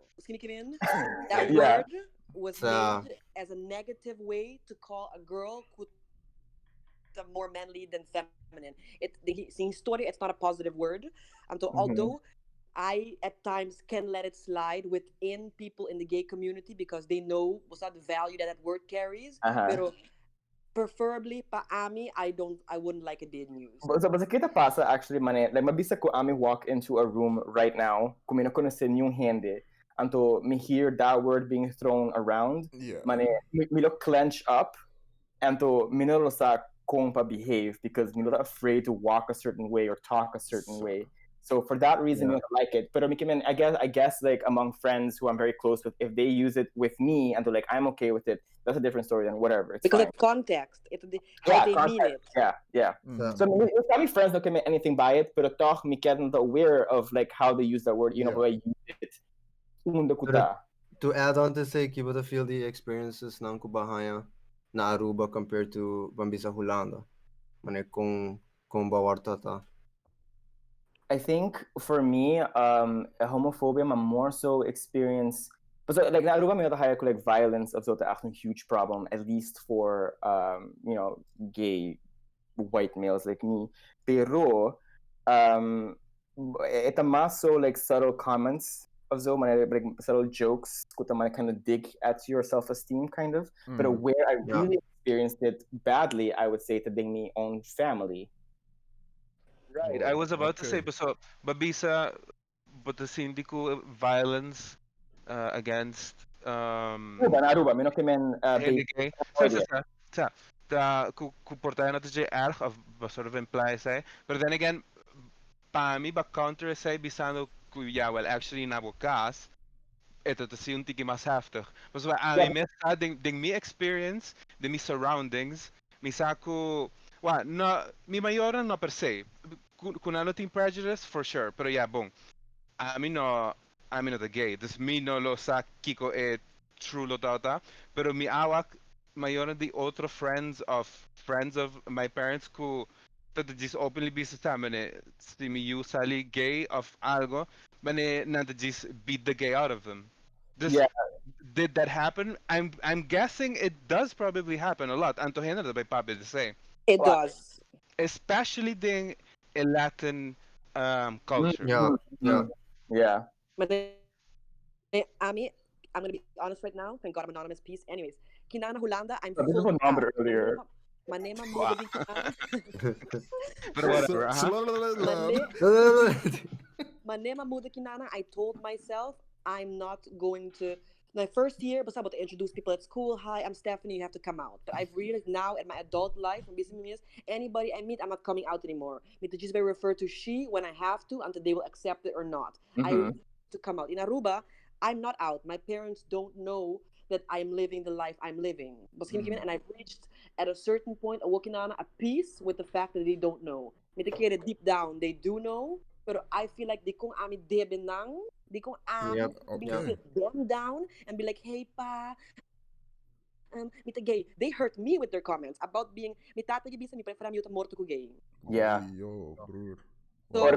That word was made as a negative way to call a girl who's more manly than feminine. In story, it's not a positive word. Although I at times can let it slide within people in the gay community because they know what's the value that word carries. Pero preferably pa ami, I wouldn't like it being used. So kita pasa actually mane like mabisa ko ami walk into a room right now kumina ko na yung hindi anto me hear that word being thrown around mane me look clench up anto minolo sa kung pa behave because me not afraid to walk a certain way or talk a certain way. So for that reason, I don't like it. But I guess like among friends who I'm very close with, if they use it with me and they're like, I'm okay with it, that's a different story than whatever. It's because fine. It's context. How they mean it. Yeah. So my friends don't commit anything by it, but talk me getting aware of like how they use that word, you know, how I use it. To add on to say, kiba feel the experiences ng kubahaya na Aruba compared to Bambisa Hulanda. Mane kung bawarta ta. I think for me, homophobia, I'm more so experience. But so, like, Aruba may have like violence of a huge problem, at least for you know, gay white males like me. Pero it's mas so like subtle comments of so like subtle jokes kuta kind of dig at your self-esteem kind of. But where I really experienced it badly, I would say to my own family. Right. I was about to say, but so Babisa, but the hindi ko violence against Aruba, may nakimen gay. Sa portayan natin siya erg of sort of imply say. But then again, pami ba counter say bisano kuya well actually na bukas. Ito to yung tiki mas heftig. Mas wa ami mesa ding me experience, ding me surroundings, misako no mi mayoran no per se. Kunano team prejudice for sure, pero yeah, bong. I'm not the gay. This me no lo sa kiko true lo tata, pero mi awak mayoran the other friends of my parents who that just openly be sa mane si mi usually gay of algo, mane nanta just beat the gay out of them. Did that happen? I'm guessing it does probably happen a lot. Antohena da by papi to say. It does. Especially in Latin culture. Yeah. But I'm gonna be honest right now. Thank God I'm anonymous. Peace. Anyways, Kinana Hulanda, I'm full of earlier. Manema muda din Kinana. Manema muda Kinana. I told myself I'm not going to. My first year, I was about to introduce people at school. Hi, I'm Stephanie. You have to come out. But I've realized now in my adult life, anybody I meet, I'm not coming out anymore. Me to just be referred to she when I have to until they will accept it or not. I refuse to come out. In Aruba, I'm not out. My parents don't know that I'm living the life I'm living. And I've reached at a certain point, a peace with the fact that they don't know. Deep down, they do know. But I feel like they kung ami debenang, they kung sit them down and be like, hey pa, mita gay. They hurt me with their comments about being mitata gibisa mi preferam yuta morto ko gay. Yeah. Yo, bro.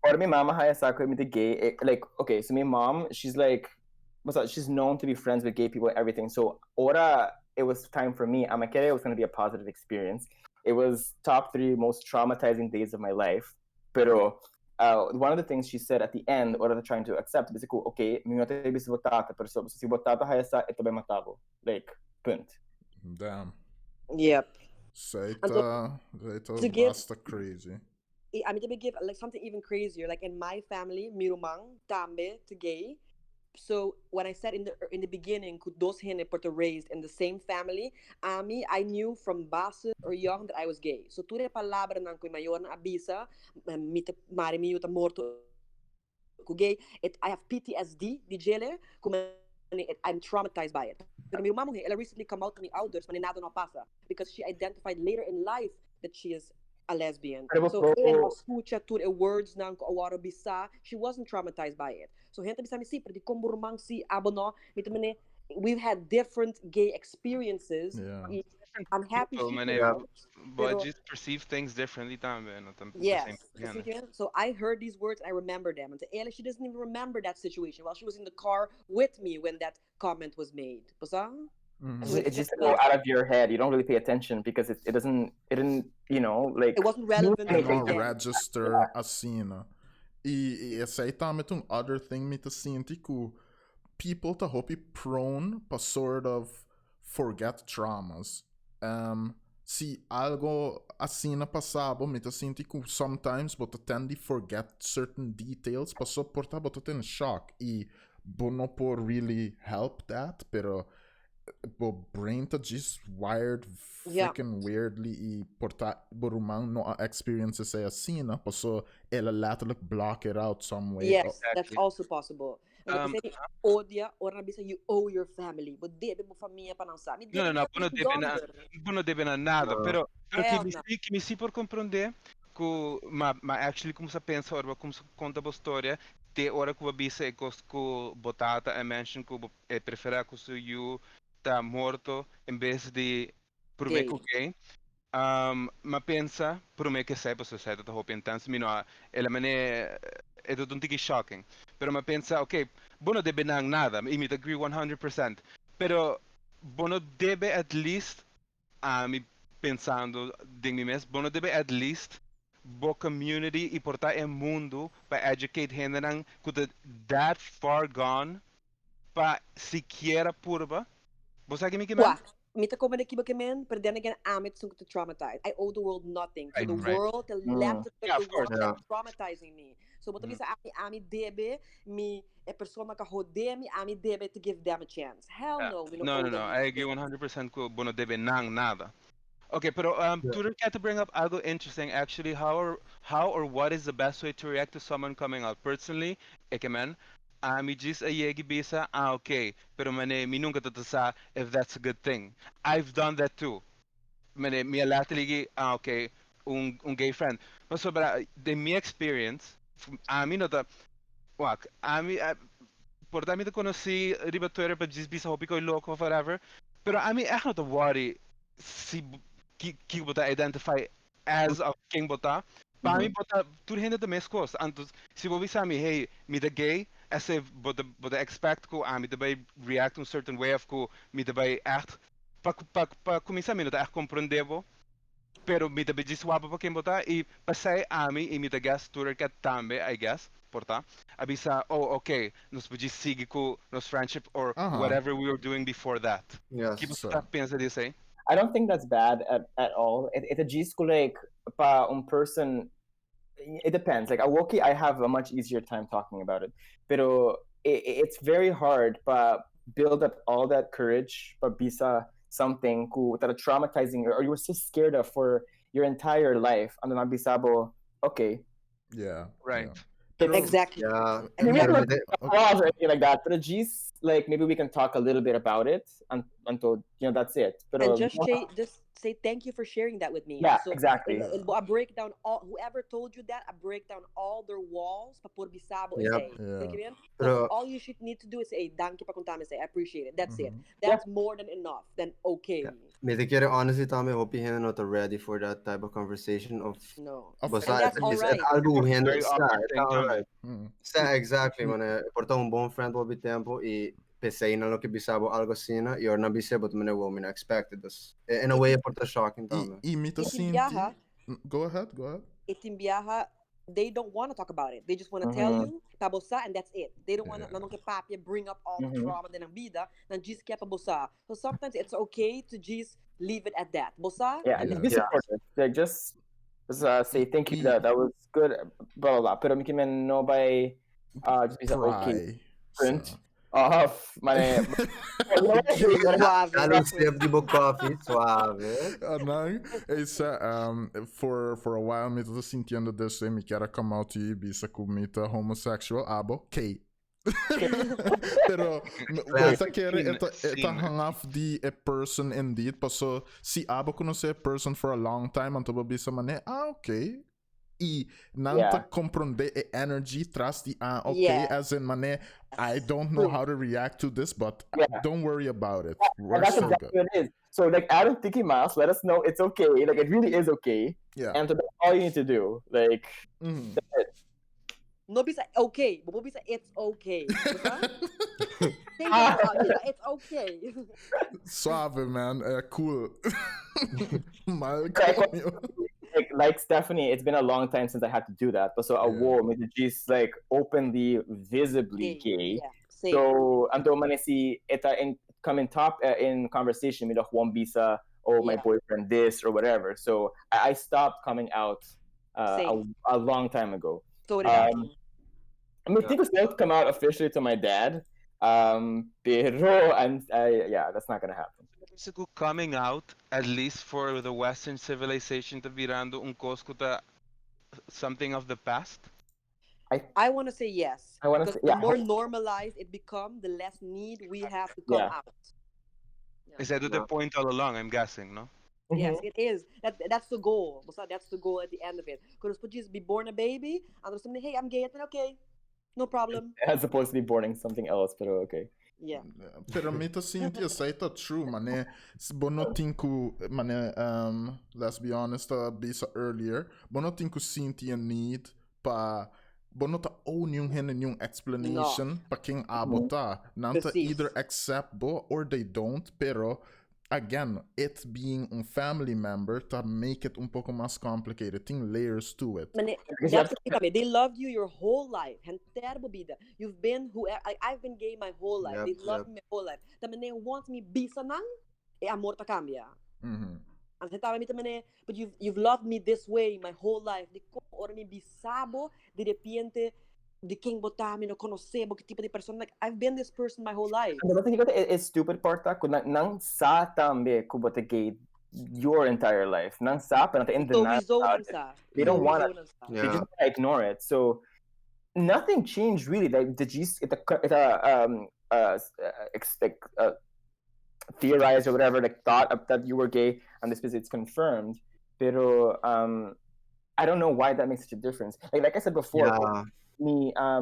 Or my mama haya sako mita gay. Like, okay, so my mom, she's known to be friends with gay people and everything. So ora it was time for me. I'm like, it was going to be a positive experience. It was top 3 most traumatizing days of my life. Pero one of the things she said at the end, or they're trying to accept, is like, okay, mingo tayo bis votata, pero so si votata haya sa ito ba matabo, like, punt. Damn. Yep. To give crazy. I mean, to give like something even crazier. Like in my family, mirumang tambe to gay. So when I said in the beginning, those hene porto raised in the same family, I knew from base or young that I was gay. So ture palabra nang ko'y mayor na abisa, mita mari mi yuta morto ko gay. I have PTSD, di jele, I'm traumatized by it. Pero my mom ela recently come out to me outdoors maninado na pasa because she identified later in life that she is a lesbian. So escucha tur words nang ko awaro bisa, she wasn't traumatized by it. So henta bisa mi si pero di komburmang si abono mitamene we've had different gay experiences. Yeah. I'm happy she but just perceive things differently tambe. Yes. So I heard these words and I remember them. And Ella, she doesn't even remember that situation while she was in the car with me when that comment was made. It's just go out of your head. You don't really pay attention because it didn't, you know, like... It wasn't relevant. It don't register a cena. E essa aí tá met other thing me to see que people to hope prone to sort of forget traumas. Se algo assim na passado, me to sinto que sometimes but tend to forget certain details, passou por tá but in shock e não por really help that, pero o brain tá just wired freaking weirdly e por tá borumang no experience essa assim, na passou ela laterally block it out some way. Yes, that's also possible. Odia or na bisa you owe your family, but debe mo família pa nang sa. No, não deve nada, pero que me si por compreender que ma actually como se pensa ou como se conta a história, te hora que o bisa é que botata a mention que é preferir que o you tá morto em vez de provar que gay. Ma pensa, per me che sei, posso essere stato intenso, ela è tutto un tiki shocking. Però ma pensa, ok, bono debe nada, e mi agree 100%. Però bono debe at least, mi pensando di me mesmo, bono debe at least bo community e portar em mundo para educate gente nang que that far gone para sequer purba. Você sabe que me Mita ko man kiba kemen, but then again, amit sung to traumatize. I owe the world nothing. So the world, the left of the world, that's traumatizing me. So but bisa ami debe mi a persona ka hode mi ami debe to give them a chance. Hell no. No. I agree 100% ko bono debe nada. Okay, pero Tudor had to bring up algo interesting. Actually, how or what is the best way to react to someone coming out? Personally, ekemen. Mi diz a yegi bisa, okay, pero mi nunca tatasa if that's a good thing. I've done that too. Mi alatili, okay, un gay friend. But so, but in my experience, mi nota, wak, mi por dami te conoci riba Twitter, but diz bisa hopi ko loco, whatever. Pero mi echt not worry si ki bota identify as a king bota. Para mim bota tudo rende da mesma coisa. Antes, se você bisa mi, hey, mi da gay, essa bota expect ko mi da vai react a certain way of ko mi da vai echt para começar mi da echt compreendebo. Pero mi da vai diswapa para quem bota e passei mi e mi da gas Twitter que também, I guess, porta. Abisa, oh, okay, nos podemos seguir com nos friendship or whatever we were doing before that. Yes. Que você pensa disso aí? I don't think that's bad at all. It just like pa person. It depends. Like a Wookiee, I have a much easier time talking about it. Pero it's very hard but build up all that courage but bisa something that are traumatizing or you were so scared of for your entire life. And then bisabo, okay. Yeah. Right. Yeah. Exactly. Yeah. Maybe or anything like that. But geez, like maybe we can talk a little bit about it until that's it. But and just say thank you for sharing that with me. Yeah, so, exactly. I break down whoever told you that. I break down all their walls. That's all you should need to do is say danke pa kuntame say I appreciate it. That's it. That's more than enough. Then okay. Me te quiere honestly Tommy hope you not ready for that type of conversation of no. Besides, all right. Algo very awkward thing. Exactly, man. Porta bom friend por tempo e pensei na lo que bisabo algo assim, e or na bisebo também o homem expected. In a way, é porta shocking também. Imita Go ahead. Itimbiaha, they don't want to talk about it. They just want to tell you, tabosa, and that's it. They don't want to bring up all the trauma de vida, and just keep bosa. So sometimes it's okay to just leave it at that. Bosa? Yeah, and be supportive. Like, just say thank you, that was good, blah, blah, blah. Pero mi kimen no by just be okay. Print off my sip di coffee, suave. For a while me tô sentindo desse me quero come out e bisa comita homosexual abo K. Pero essa quer eta hang off the a person indeed, paso si abo conhece a person for a long time anto bisa mané okay. E nanta comprende a energy trust the okay, as in mané I don't know how to react to this, but don't worry about it. We're that's so exactly good. what it is. So like Adam Tiki Mouse, let us know it's okay. Like it really is okay. Yeah. And so that's all you need to do. Like that's it. No bisa okay, but bisa it's okay. It's okay. Suave, man. Cool. Like Stephanie, it's been a long time since I had to do that. But so a war, she's like openly, visibly gay. Yeah, so ando manesi eta in come in top in conversation with one bisa my boyfriend this or whatever. So I stopped coming out a long time ago. So I think it's supposed to come out officially to my dad. Pero that's not gonna happen. Coming out, at least for the Western civilization, to virando something of the past? I want to say yes. I want to say, the more normalized it becomes, the less need we have to come out. Is that the point all along, I'm guessing, no? Yes, it is. That's the goal. That's the goal at the end of it. Because you just be born a baby, and there's something, hey, I'm gay, and okay, no problem. As opposed to be born something else, but okay. Yeah. Pero mita sinti aceita true, mané. Bono tinku, mané, let's be honest, bisa earlier. Bono tinku sinti a need pa bono ta own yung yung explanation pa king abota. Nanta either accept bo or they don't, pero again, it being a family member to make it un poco más complicated. Ting layers to it. That's they loved you your whole life. You've been I've been gay my whole life. They loved me my whole life. Tamane wants me bisa nang amor ta cambia. But you've loved me this way my whole life. Di ko ora mi bisabo de repente de quem botar me no conocebo que tipo de persona, like I've been this person my whole life. But the thing is stupid porta nang sa tambe ko bote gay your entire life. Nang sa pero in the they don't want to. They just want to ignore it. So nothing changed really. Like the G theorized or whatever, like thought that you were gay and this it's confirmed. Pero I don't know why that makes such a difference. Like I said before, me my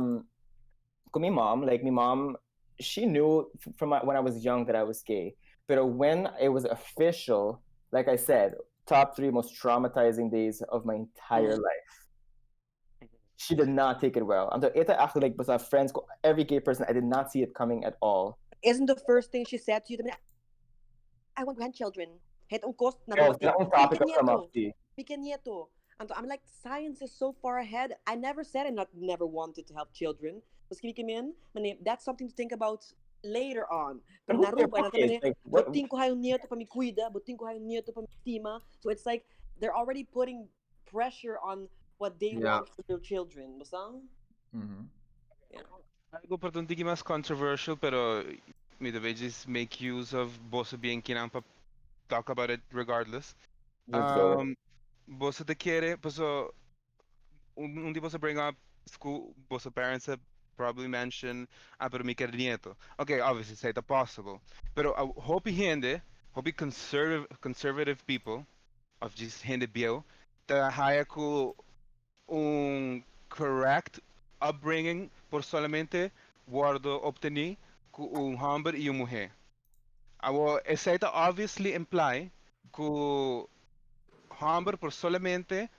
mom, she knew from when I was young that I was gay. But when it was official, like I said, top 3 most traumatizing days of my entire life. She did not take it well. And ita actually like friends, every gay person, I did not see it coming at all. Isn't the first thing she said to you, I want grandchildren. Het onkost na topic of nieto. And I'm like, science is so far ahead. I never said I never wanted to help children. That's something to think about later on. Buting ko hayong nieto pa mi cuida, buting ko hayong nieto pa mi estima. So it's like they're already putting pressure on what they want for their children. Basta? Algo por tanto mas controversial, pero they just make use of bosa being kinang pa talk about it regardless. Bosa te quiere, bosa undi bosa bring up school, bosa parents have probably mentioned pero mi quer nieto. Okay, obviously say it possible. Pero hope conservative people of just hindi bio ta haya ko correct upbringing por solamente guardo obteni ku humber y mujer. Esa obviously imply ku humber por solamente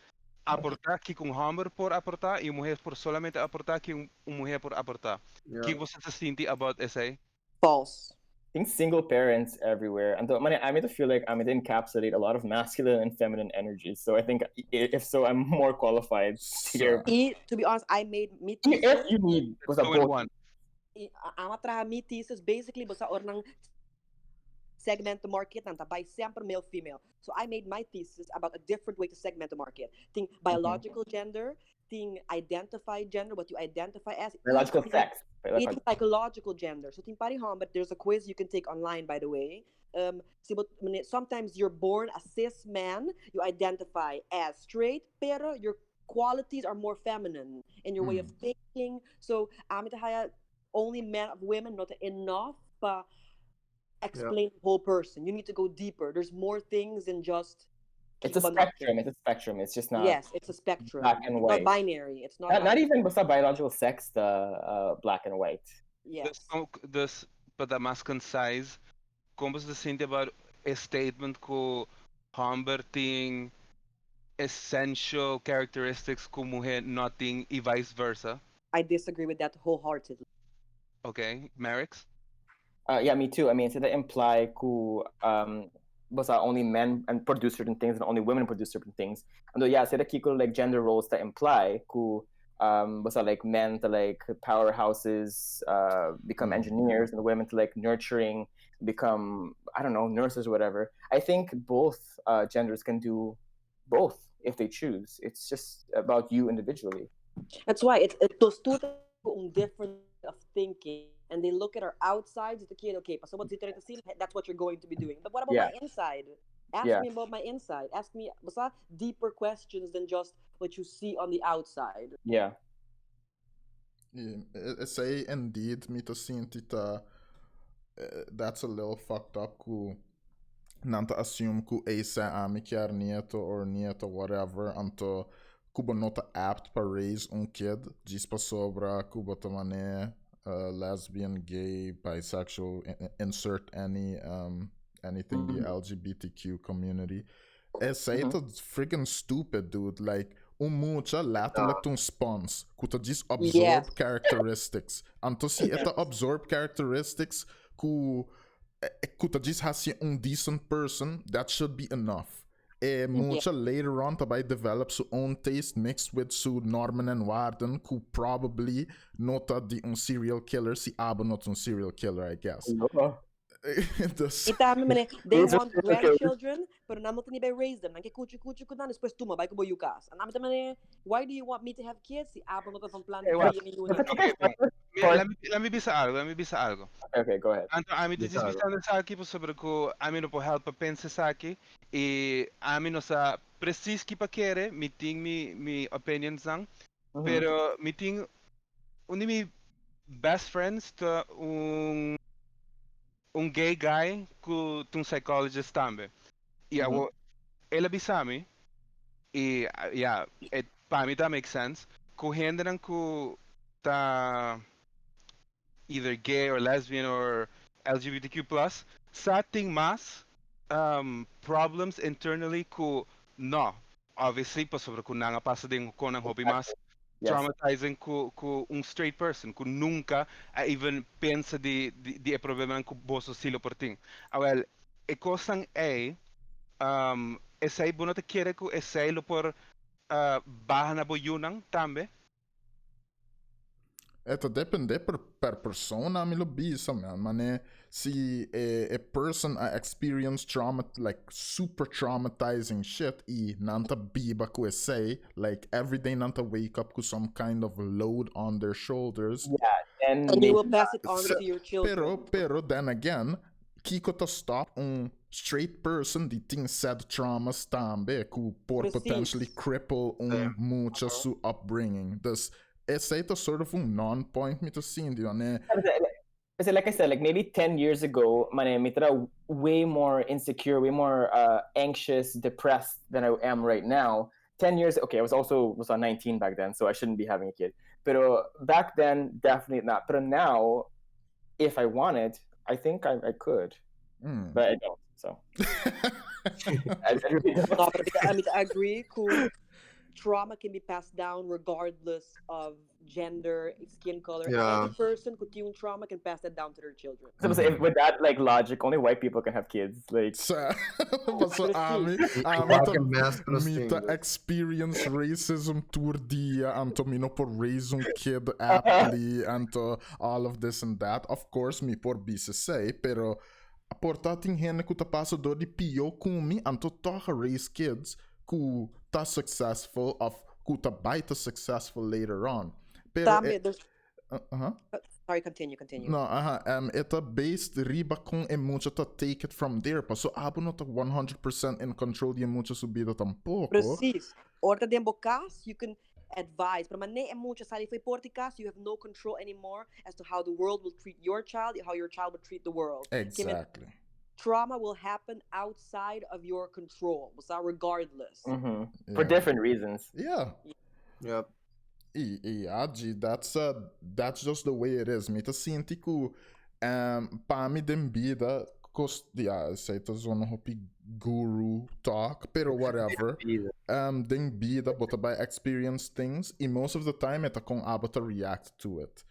aportar que com humber por aportar e mulher por solamente aportar que mulher por aportar. O que você se sente about essa? False. I think single parents everywhere, and I made to feel like I'm to encapsulate a lot of masculine and feminine energies. So I think if so, I'm more qualified to hear. To be honest, I made me If you need was a both one. Ang atraha me thesis basically basta or ng segment the market nanta by sempre male female. So I made my thesis about a different way to segment the market. Think biological gender, think identified gender, what you identify as. Biological sex. Think psychological gender. So think parihon, but there's a quiz you can take online by the way. Sometimes you're born a cis man, you identify as straight, pero your qualities are more feminine in your way of thinking. So only men of women not enough explain the whole person. You need to go deeper. There's more things than just it's a spectrum. It's a spectrum. It's just not it's a spectrum. Black and white. Not binary. It's not even basta biological sex the black and white. Yes. Dus para mais concise, como se sente about a statement ko Humber ting essential characteristics ko mujer nothing e vice versa. I disagree with that wholeheartedly. Okay, Merrick's? Yeah, me too. I mean, so that imply basta only men and produce certain things and only women produce certain things. And yeah, say that kiko like gender roles that imply basta like men to like powerhouses become engineers and the women to like nurturing become I don't know nurses or whatever. I think both genders can do both if they choose. It's just about you individually. That's why it's those two different of thinking, and they look at our outsides. It's okay, that's what you're going to be doing. But what about my inside? Ask me about my inside. Ask me deeper questions than just what you see on the outside. Yeah. Say indeed, me to see that's a little fucked up. Nanta assume ku esa amikiar nieto or nieto whatever anto kuba nota apt para raise kid gispa sobra kuba tamane lesbian, gay, bisexual, insert anything the LGBTQ community. Essa aí tá freaking stupid, dude. Like, mucha letterlijk toen spons. Kuta dis absorb characteristics. Anto si eta absorb characteristics kuta dis hasi decent person, that should be enough. Mucha later on tabay develop su own taste mixed with su normen en waarden ku probably nota di serial killer si abo not serial killer, I guess. They want grandchildren, pero namo tani by raise them. Nanke kuchu ko na después tuma bay ko boyukas. Anam why do you want me to have kids? Si abo not van plan Let me bisa algo. Okay, go ahead. Anto ami disbisando sa aqui sobre ko ami no po help pensa sa aqui e ami no sa precis ki pa quere meeting mi opinions ang pero meeting mi best friends to gay guy ku tung psychologist tambe. E ela bisami e it para mim that makes sense. Ku henderan ku ta either gay or lesbian or LGBTQ+, sa ting mas problems internally ku no. Obviously, pa sobre ku nanga pasa din ko ng hobby mas traumatizing ku straight person ku nunca even pensa di problema ku boso silo por ting. Well, ekosang essay buno te quiere ku essay lo por baha na boyunang tambe. Eto depende per persona mi lo bisa, man. Mane si a person experience trauma, like super traumatizing shit, nanta biba ku essay, like every day nanta wake up ku some kind of load on their shoulders. Yeah, and you will pass it on to your children. Pero then again, kiko to stop straight person di ting said traumas tambe ku por potentially cripple mucha su upbringing. Dus it's a sort of non-point me to see in the like I said, like maybe 10 years ago, I was way more insecure, way more anxious, depressed than I am right now. 10 years, okay, I was 19 back then, so I shouldn't be having a kid. But back then, definitely not. But now, if I wanted, I think I could. But I don't, so. I agree. Cool. trauma can be passed down regardless of gender, skin color. Yeah. Any person with yung trauma can pass that down to their children. So if with that like logic, only white people can have kids. Like So mita experience racism tour dia anto mino por raise un kid aptly anto all of this and that. Of course, mi por bisa say, pero portating hene ku tapaso do di pio kumi anto toka raise kids ku ta successful of ku ta baita successful later on. Pero sorry, continue. No, ita based riba kung mucho ta take it from there pa. So abo no ta 100% in control di mucho subida tampoco. Precis. Orta din bokas, you can advise. Pero mane mucho sali foi porticas, you have no control anymore as to how the world will treat your child, how your child will treat the world. Exactly. Trauma will happen outside of your control, regardless. Yeah. For different reasons. Yeah. Yep. That's just the way it is. Mita sinti ku pami dem bida sei ta zona hopi guru talk, pero whatever. Dem bida bota by experience things. And most of the time ita kung abata react to it.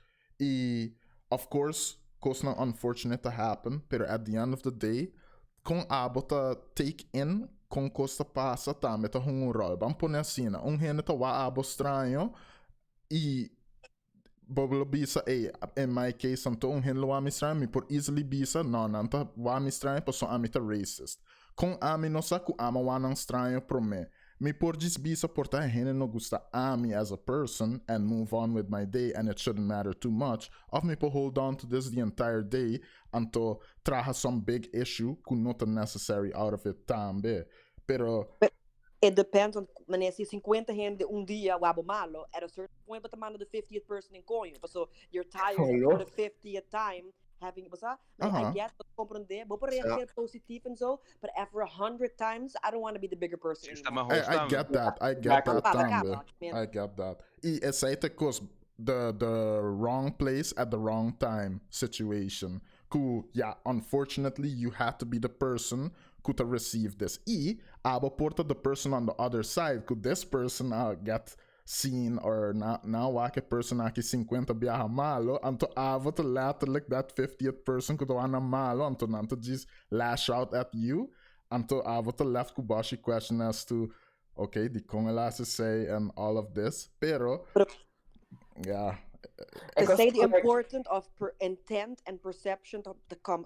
Of course, cause na unfortunate to happen, pero at the end of the day, kung abota take in kung costa passa tame ta hungurol. Vamos poner assim, hene ta wa abo estranho. E boblo bisa in my case anto hen lo ami estranho mi por easily bisa nanta wa ami estranho pa so ami ta racist com ami no sa ku ama wa nang estranho pro me por dis bisa por ta hen no gusta ami as a person and move on with my day, and it shouldn't matter too much of me po hold on to this the entire day anto traha some big issue ku not necessary out of it tambe pero it depends on se 50 gente dia wabo malo at a certain point but the 50th person in coin. So you're tired for the 50th time having I get comprender, vou por reagir positive and so, but after 100 times I don't want to be the bigger person anymore. I get that. I get that. E aceita cause the wrong place at the wrong time situation. Unfortunately you have to be the person to receive this. Abo porta the person on the other side, could this person get seen or now wake person aki 50 biyaha malo, anto avo to letterlijk that 50th person could wana malo, anto nanto just lash out at you, anto avo to left kubashi question as to, okay, the Kongalasi say and all of this, pero yeah. To say the importance of intent and perception to come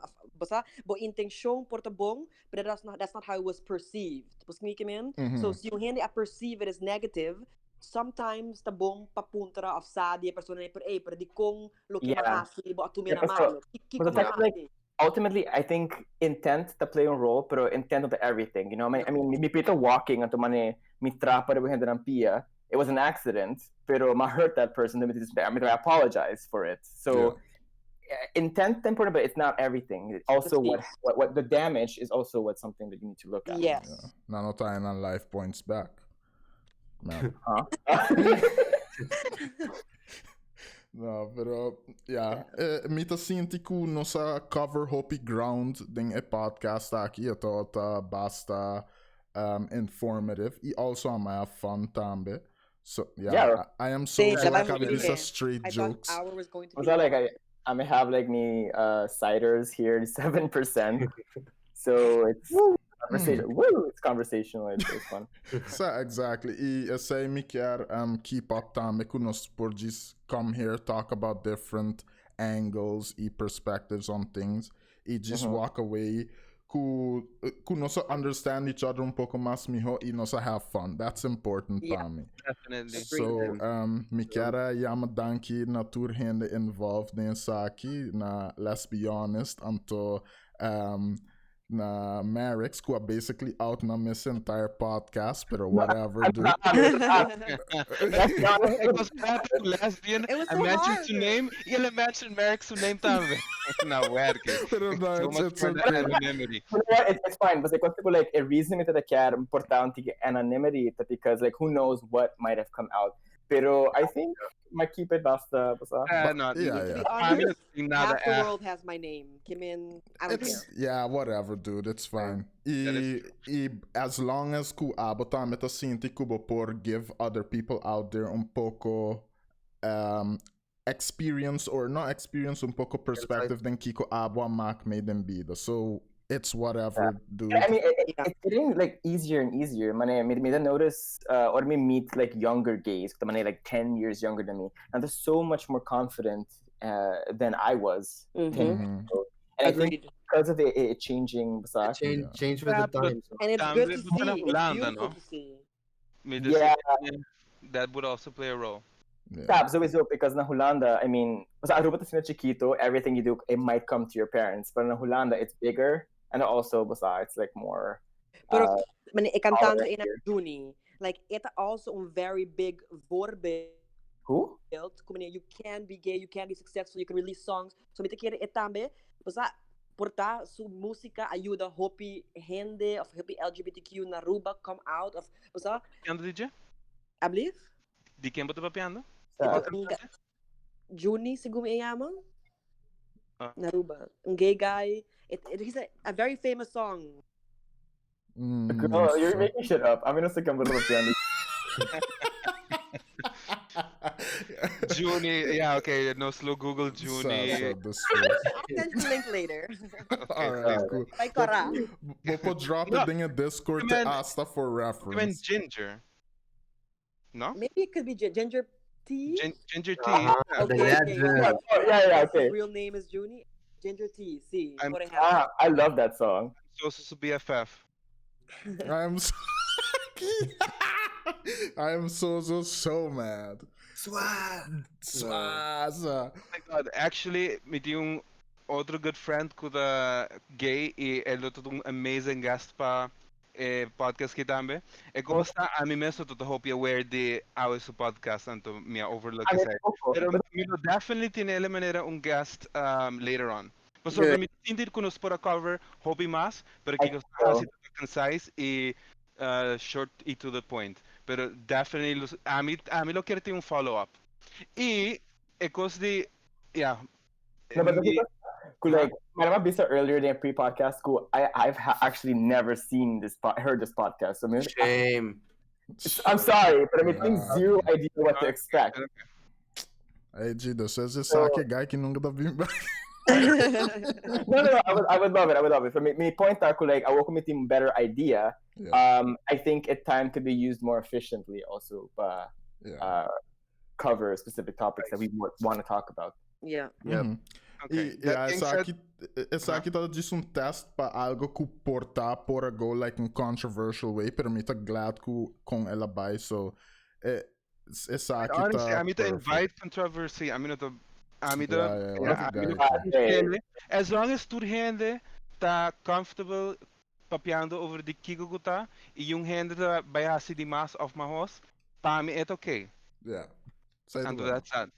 bo intention por bong, but that's not how it was perceived. So si yung hindi perceive it as negative, sometimes the bong papunta of sadi persona pero di kong loki mahasi bo atu minamalo. Ultimately, I think intent to play a role, pero intent of everything. You know, I mean, mi pito walking anto mane mi trapa de buhenda ng pia. It was an accident, pero ma hurt that person. I apologize for it. So intent is important, but it's not everything. It's also what the damage is also something that you need to look at. Yes. Nano tayo ng life points back. Man. Huh? No, pero mita sinti ku no sa cover hopi ground ding podcast aqui ito basta informative. E also I have fun tambe. So I am so like these straight jokes. I thought was going to be like I may have like me ciders here 7%. So it's it's conversational. It's fun. So exactly. E say me quer keep up time kunos por just come here talk about different angles e perspectives on things. E just walk away. Ku nos understand each other un poco más mijo y nos have fun. That's important para me. Definitely. So mi quera yama danki na tur hende involved nessa aqui na let's be honest anto na Marix who are basically out na miss entire podcast pero whatever dude. It was lesbian. It was I so mentioned hard. to name. You'll mention Marix name também. No, Pero no, so much for the anonymity. You know what? It's fine. But like a reason that I care importante anonymity because like who knows what might have come out. Pero I think might keep it basta. No, To be honest, half the world has my name. Kimin, I don't care. Yeah, whatever, dude. It's fine. As long as ku abota meta sinti kubo por give other people out there un poco experience or not experience un poco perspective than Kiko Abwa Mac made them be. So it's whatever, dude. I mean, it's getting like easier and easier. Mane, may notice or may meet like younger gays, like 10 years younger than me, and they're so much more confident than I was 10 years ago. And Agreed. I think because of it changing, change with the times. And it's good to see. It's beautiful to see. Yeah, that would also play a role. Yeah. So because na Hulanda, I mean, sa Aruba tas na chiquito, everything you do, it might come to your parents. But na Hulanda, it's bigger. And also, it's like more... Pero, ikantando in Juni, like, it's also a very big voorbeeld. Who? You can be gay, you can be successful, you can release songs. So, mita kira etambe, basta, porta su música ayuda hopi gente of hopi LGBTQ na Aruba come out of, basta... Piano DJ? I believe? Di quem bota pa piano? Juni, siguro iyamang? Naruba. A gay guy. It is a very famous song. Girl, you're making shit up. I'm gonna stick on little piano. Juni, yeah, okay. No slow Google Juni. I'll send you the link later. Alright, cool. By Cora. We'll drop it in a Discord to Asta for reference. I mean Ginger. No? Maybe it could be Ginger T. Ginger T. Okay. Yeah, okay. His real name is Juni. Ginger T. See. I love that song. So BFF. I am so mad. Swag. Oh my God, actually, mit yung otro good friend ko da gay elo to amazing guest pa podcast kitambe. Kumusta ami meso to hope you aware the hours su podcast anto mia overlook kasi. Pero definitely tinele manera un guest later on. Pero para hindi ko nos por a cover hope mas, pero kiko kasi concise e short e to the point. Pero definitely ami lo quiero ter un follow up. E cause the yeah. No, but like Manama Bisa earlier in the pre-podcast school, I've actually never seen heard this podcast. So shame. I'm sorry, but I mean, zero idea what to expect. Hey, Gido, says this sake guy que nunca tá vindo back. No, I would love it. For me point out, like, I will commit a better idea. Yeah. I think it time could be used more efficiently also, but cover specific topics that we want to talk about. Yeah. Mm-hmm. Okay. Essa aqui tá disso teste para algo que portar por a go like in controversial way, pero me tá glad com ela vai, so essa aqui tá. Honestly, I'm to invite controversy. As long as tur gente tá comfortable papiando over the kiguguta e yung gente tá bayasi di mas of mahos, para mim é okay. Yeah. And that's that.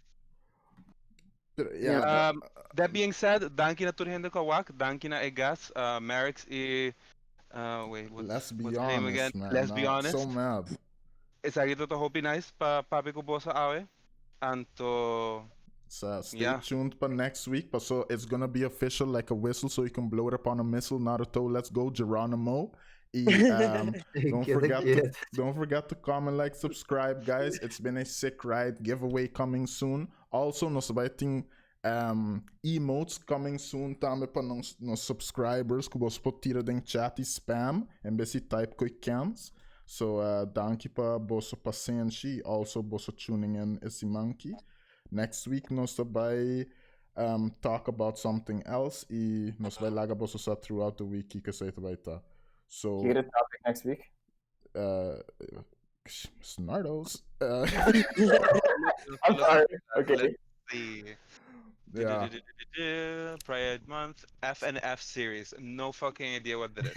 Yeah. That being said, danki na turhende kawak, danki na egas, Marix wait, let's be what's honest, name again? Man. Let's be honest. So mad. It's agito to hope nice pa papi ko bosa awe. Anto stay tuned for next week. But so it's gonna be official like a whistle, so you can blow it upon a missile. Naruto, let's go, Geronimo. Don't forget to comment, like, subscribe, guys. It's been a sick ride. Giveaway coming soon. Also, nos writing emotes coming soon. Também para nos subscribers que você pode tirar den chat e spam em vez de type que cans. So danke para vossa paciência. Also, vossa tuning in esse monkey. Next week nos vai talk about something else e nos vai lagar vossa throughout the week que você vai estar. So, you get a topic next week? Snardos. I'm sorry. Okay. Let's see. Yeah. Pride Month, FNF series. No fucking idea what that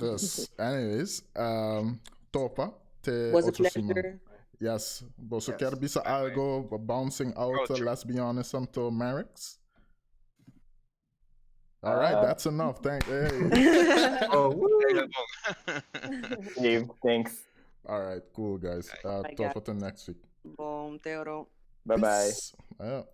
is. Anyways, Topa. Was a pleasure. Yes. Você quer bisa algo bouncing out, let's be honest, to Marix? All right, that's enough. Hey. Dave, thanks. All right, cool, guys. Talk to next week. Bom, Teoro. Bye-bye.